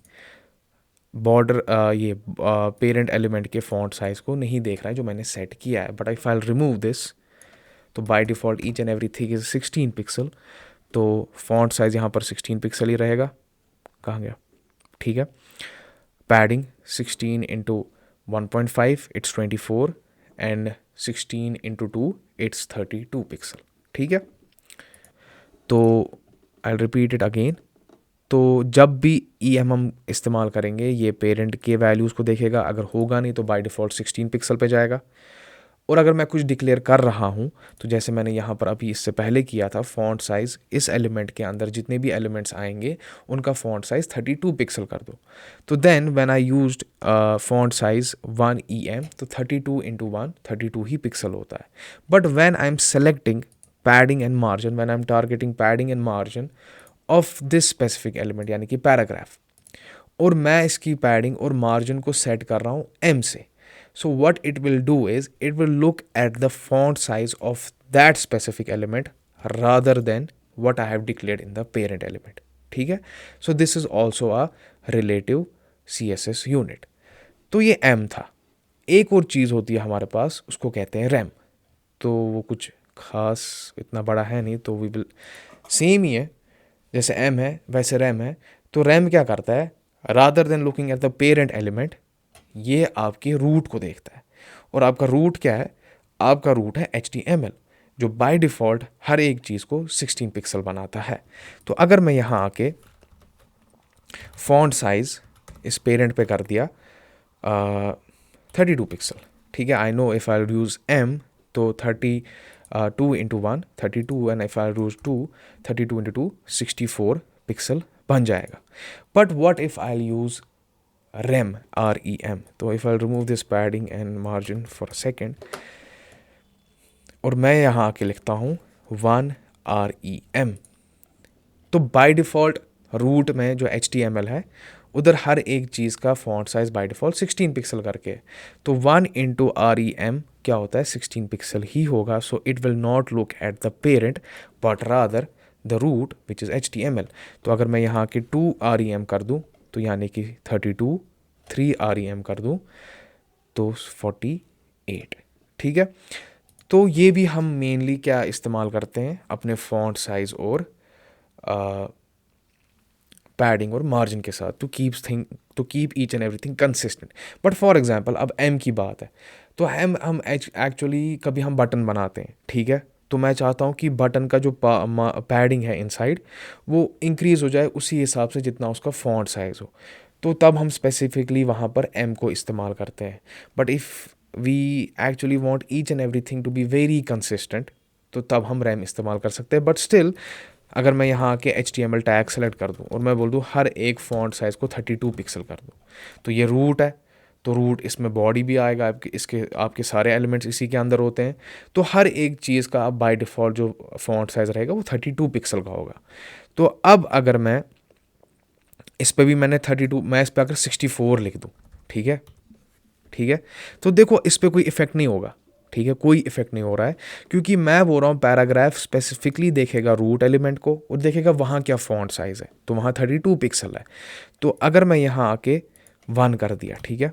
बॉर्डर, ये पेरेंट एलिमेंट के फॉन्ट साइज को नहीं देख रहा है जो मैंने सेट किया है। But if I remove this, तो by default each and everything is 16 pixel, तो फॉन्ट साइज यहाँ पर 16 पिक्सल ही रहेगा। कहाँ गया, ठीक है। Padding 16 into 1.5 it's 24 and 16 into 2 it's 32 pixel, ठीक है। तो आई रिपीट इट अगेन। तो जब भी ई एम हम इस्तेमाल करेंगे ये पेरेंट के वैल्यूज़ को देखेगा, अगर होगा नहीं तो बाय डिफ़ॉल्ट 16 पिक्सल पे जाएगा। और अगर मैं कुछ डिक्लेयर कर रहा हूँ, तो जैसे मैंने यहाँ पर अभी इससे पहले किया था, फॉन्ट साइज़ इस एलिमेंट के अंदर जितने भी एलिमेंट्स आएंगे उनका फॉन्ट साइज़ 32 पिक्सल कर दो। तो then when I used font size 1 EM, तो 32 इंटू 1 32 ही पिक्सल होता है। But when I am selecting padding and margin, when I am targeting padding and margin of this specific element यानी कि paragraph, और मैं इसकी पैडिंग और मार्जिन को सेट कर रहा हूँ M से, so what it will do is it will look at the font size of that specific element rather than what I have declared in the parent element, ठीक है। so this is also a relative CSS unit। तो ये M था। एक और चीज़ होती है हमारे पास, उसको कहते हैं रैम। तो वो कुछ खास इतना बड़ा है नहीं, तो वी विल सेम ही है, जैसे M है वैसे रैम है। तो रैम क्या करता है, rather than looking at the parent element, ये आपके रूट को देखता है। और आपका रूट क्या है, आपका रूट है HTML, जो बाय डिफ़ॉल्ट हर एक चीज़ को 16 पिक्सल बनाता है। तो अगर मैं यहाँ आके फॉन्ट साइज़ इस पेरेंट पे कर दिया 32 पिक्सल, ठीक है। I know if I use M, तो 32 into 1 32, and if I use 2 32 into 2 64 pixel बन जाएगा। But what if I use REM, REM, तो if I remove this padding and margin for a second, और मैं यहाँ आके लिखता हूँ 1 REM, तो बाय डिफ़ॉल्ट रूट में जो HTML है उधर हर एक चीज़ का font size by default 16 pixel करके है। तो 1 इंटू REM क्या होता है, 16 पिक्सल ही होगा। So it will not look at the parent but rather the root which is HTML। तो अगर मैं यहाँ के 2 REM कर दूँ, तो यानी कि 32, 3 REM कर दूँ तो 48, ठीक है। तो ये भी हम मेनली क्या इस्तेमाल करते हैं अपने फॉन्ट साइज़ और पैडिंग और मार्जिन के साथ, to keep each and everything consistent. But for example अब M की बात है, तो हम एक्चुअली कभी हम बटन बनाते हैं, ठीक है। तो मैं चाहता हूँ कि बटन का जो पैडिंग है इनसाइड वो इंक्रीज़ हो जाए उसी हिसाब से जितना उसका फॉन्ट साइज़ हो, तो तब हम स्पेसिफिकली वहाँ पर M को इस्तेमाल करते हैं। But if we actually want each and everything to be very consistent, तो तब हम रैम इस्तेमाल कर सकते हैं। बट स्टिल अगर मैं यहाँ आके HTML टैग सेलेक्ट कर दूँ और मैं बोल दूँ हर एक फॉन्ट साइज़ को 32 पिक्सल कर दूँ, तो ये रूट है, तो रूट इसमें बॉडी भी आएगा, आपके सारे एलिमेंट्स इसी के अंदर होते हैं। तो हर एक चीज़ का अब बाय डिफ़ॉल्ट जो फॉन्ट साइज़ रहेगा वो 32 पिक्सल का होगा। तो अब अगर मैं इस पर भी मैंने 32, मैं इस पर अगर 64 लिख दूँ, ठीक है, ठीक है, तो देखो इस पर कोई इफेक्ट नहीं होगा, ठीक है, कोई इफेक्ट नहीं हो रहा है, क्योंकि मैं बोल रहा हूँ पैराग्राफ स्पेसिफिकली देखेगा रूट एलिमेंट को और देखेगा वहाँ क्या फॉन्ट साइज़ है, तो वहाँ 32 पिक्सल है। तो अगर मैं यहाँ आके 1 कर दिया, ठीक है,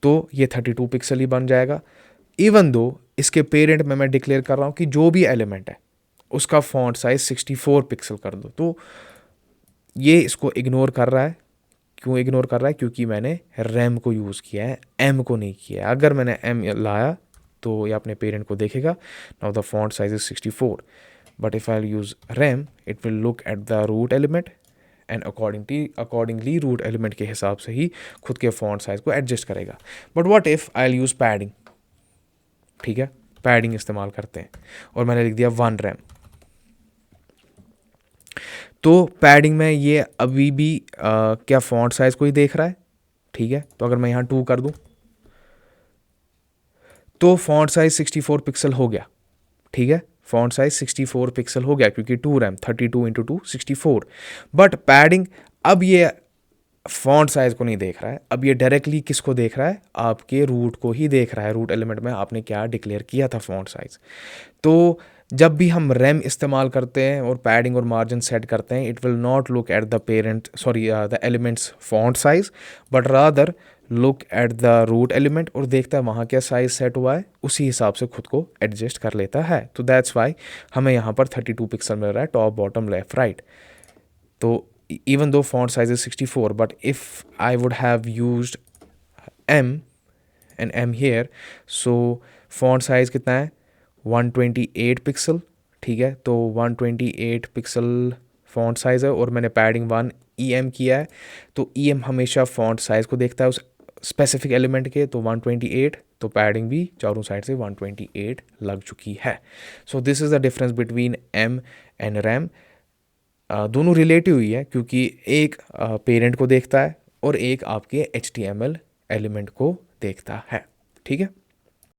तो ये 32 पिक्सल ही बन जाएगा। इवन दो इसके पेरेंट में मैं डिक्लेयर कर रहा हूँ कि जो भी एलिमेंट है उसका फॉन्ट साइज 64 पिक्सल कर दो, तो ये इसको इग्नोर कर रहा है। क्यों इग्नोर कर रहा है, क्योंकि मैंने रैम को यूज़ किया है, M को नहीं किया है। अगर मैंने M लाया तो ये अपने पेरेंट को देखेगा, now the font size is 64, but if I use rem it will look at the root element and accordingly root element के हिसाब से ही खुद के फॉन्ट साइज को एडजस्ट करेगा। But what if I use padding, ठीक है, पैडिंग इस्तेमाल करते हैं और मैंने लिख दिया 1 रैम, तो पैडिंग में ये अभी भी क्या फॉन्ट साइज को ही देख रहा है, ठीक है। तो अगर मैं यहाँ 2 कर दूँ तो फॉन्ट साइज 64 पिक्सल हो गया, ठीक है, फॉन्ट साइज 64 पिक्सल हो गया क्योंकि 2 रैम 32 इंटू 2 64। बट पैडिंग अब ये फॉन्ट साइज को नहीं देख रहा है, अब ये डायरेक्टली किसको देख रहा है, आपके रूट को ही देख रहा है। रूट एलिमेंट में आपने क्या डिक्लेयर किया था फॉन्ट साइज, तो जब भी हम रैम इस्तेमाल करते हैं और पैडिंग और मार्जिन सेट करते हैं, it will not look at the the element's font size, but rather look at the root element और देखता है वहाँ क्या साइज सेट हुआ है, उसी हिसाब से खुद को एडजस्ट कर लेता है। तो दैट्स वाई हमें यहाँ पर 32 पिक्सल मिल रहा है टॉप बॉटम लेफ्ट राइट। तो even though font size is 64, but if I would have used M and M here, so font size कितना है 128 पिक्सल, ठीक है। तो 128 पिक्सल font size है और मैंने padding 1 EM किया है। तो EM हमेशा font size को देखता है उस स्पेसिफिक एलिमेंट के, तो 128, तो पैडिंग भी चारों साइड से 128 लग चुकी है। So this is the difference between M and RAM। दोनों रिलेटिव ही है क्योंकि एक पेरेंट को देखता है और एक आपके HTML एलिमेंट को देखता है, ठीक है।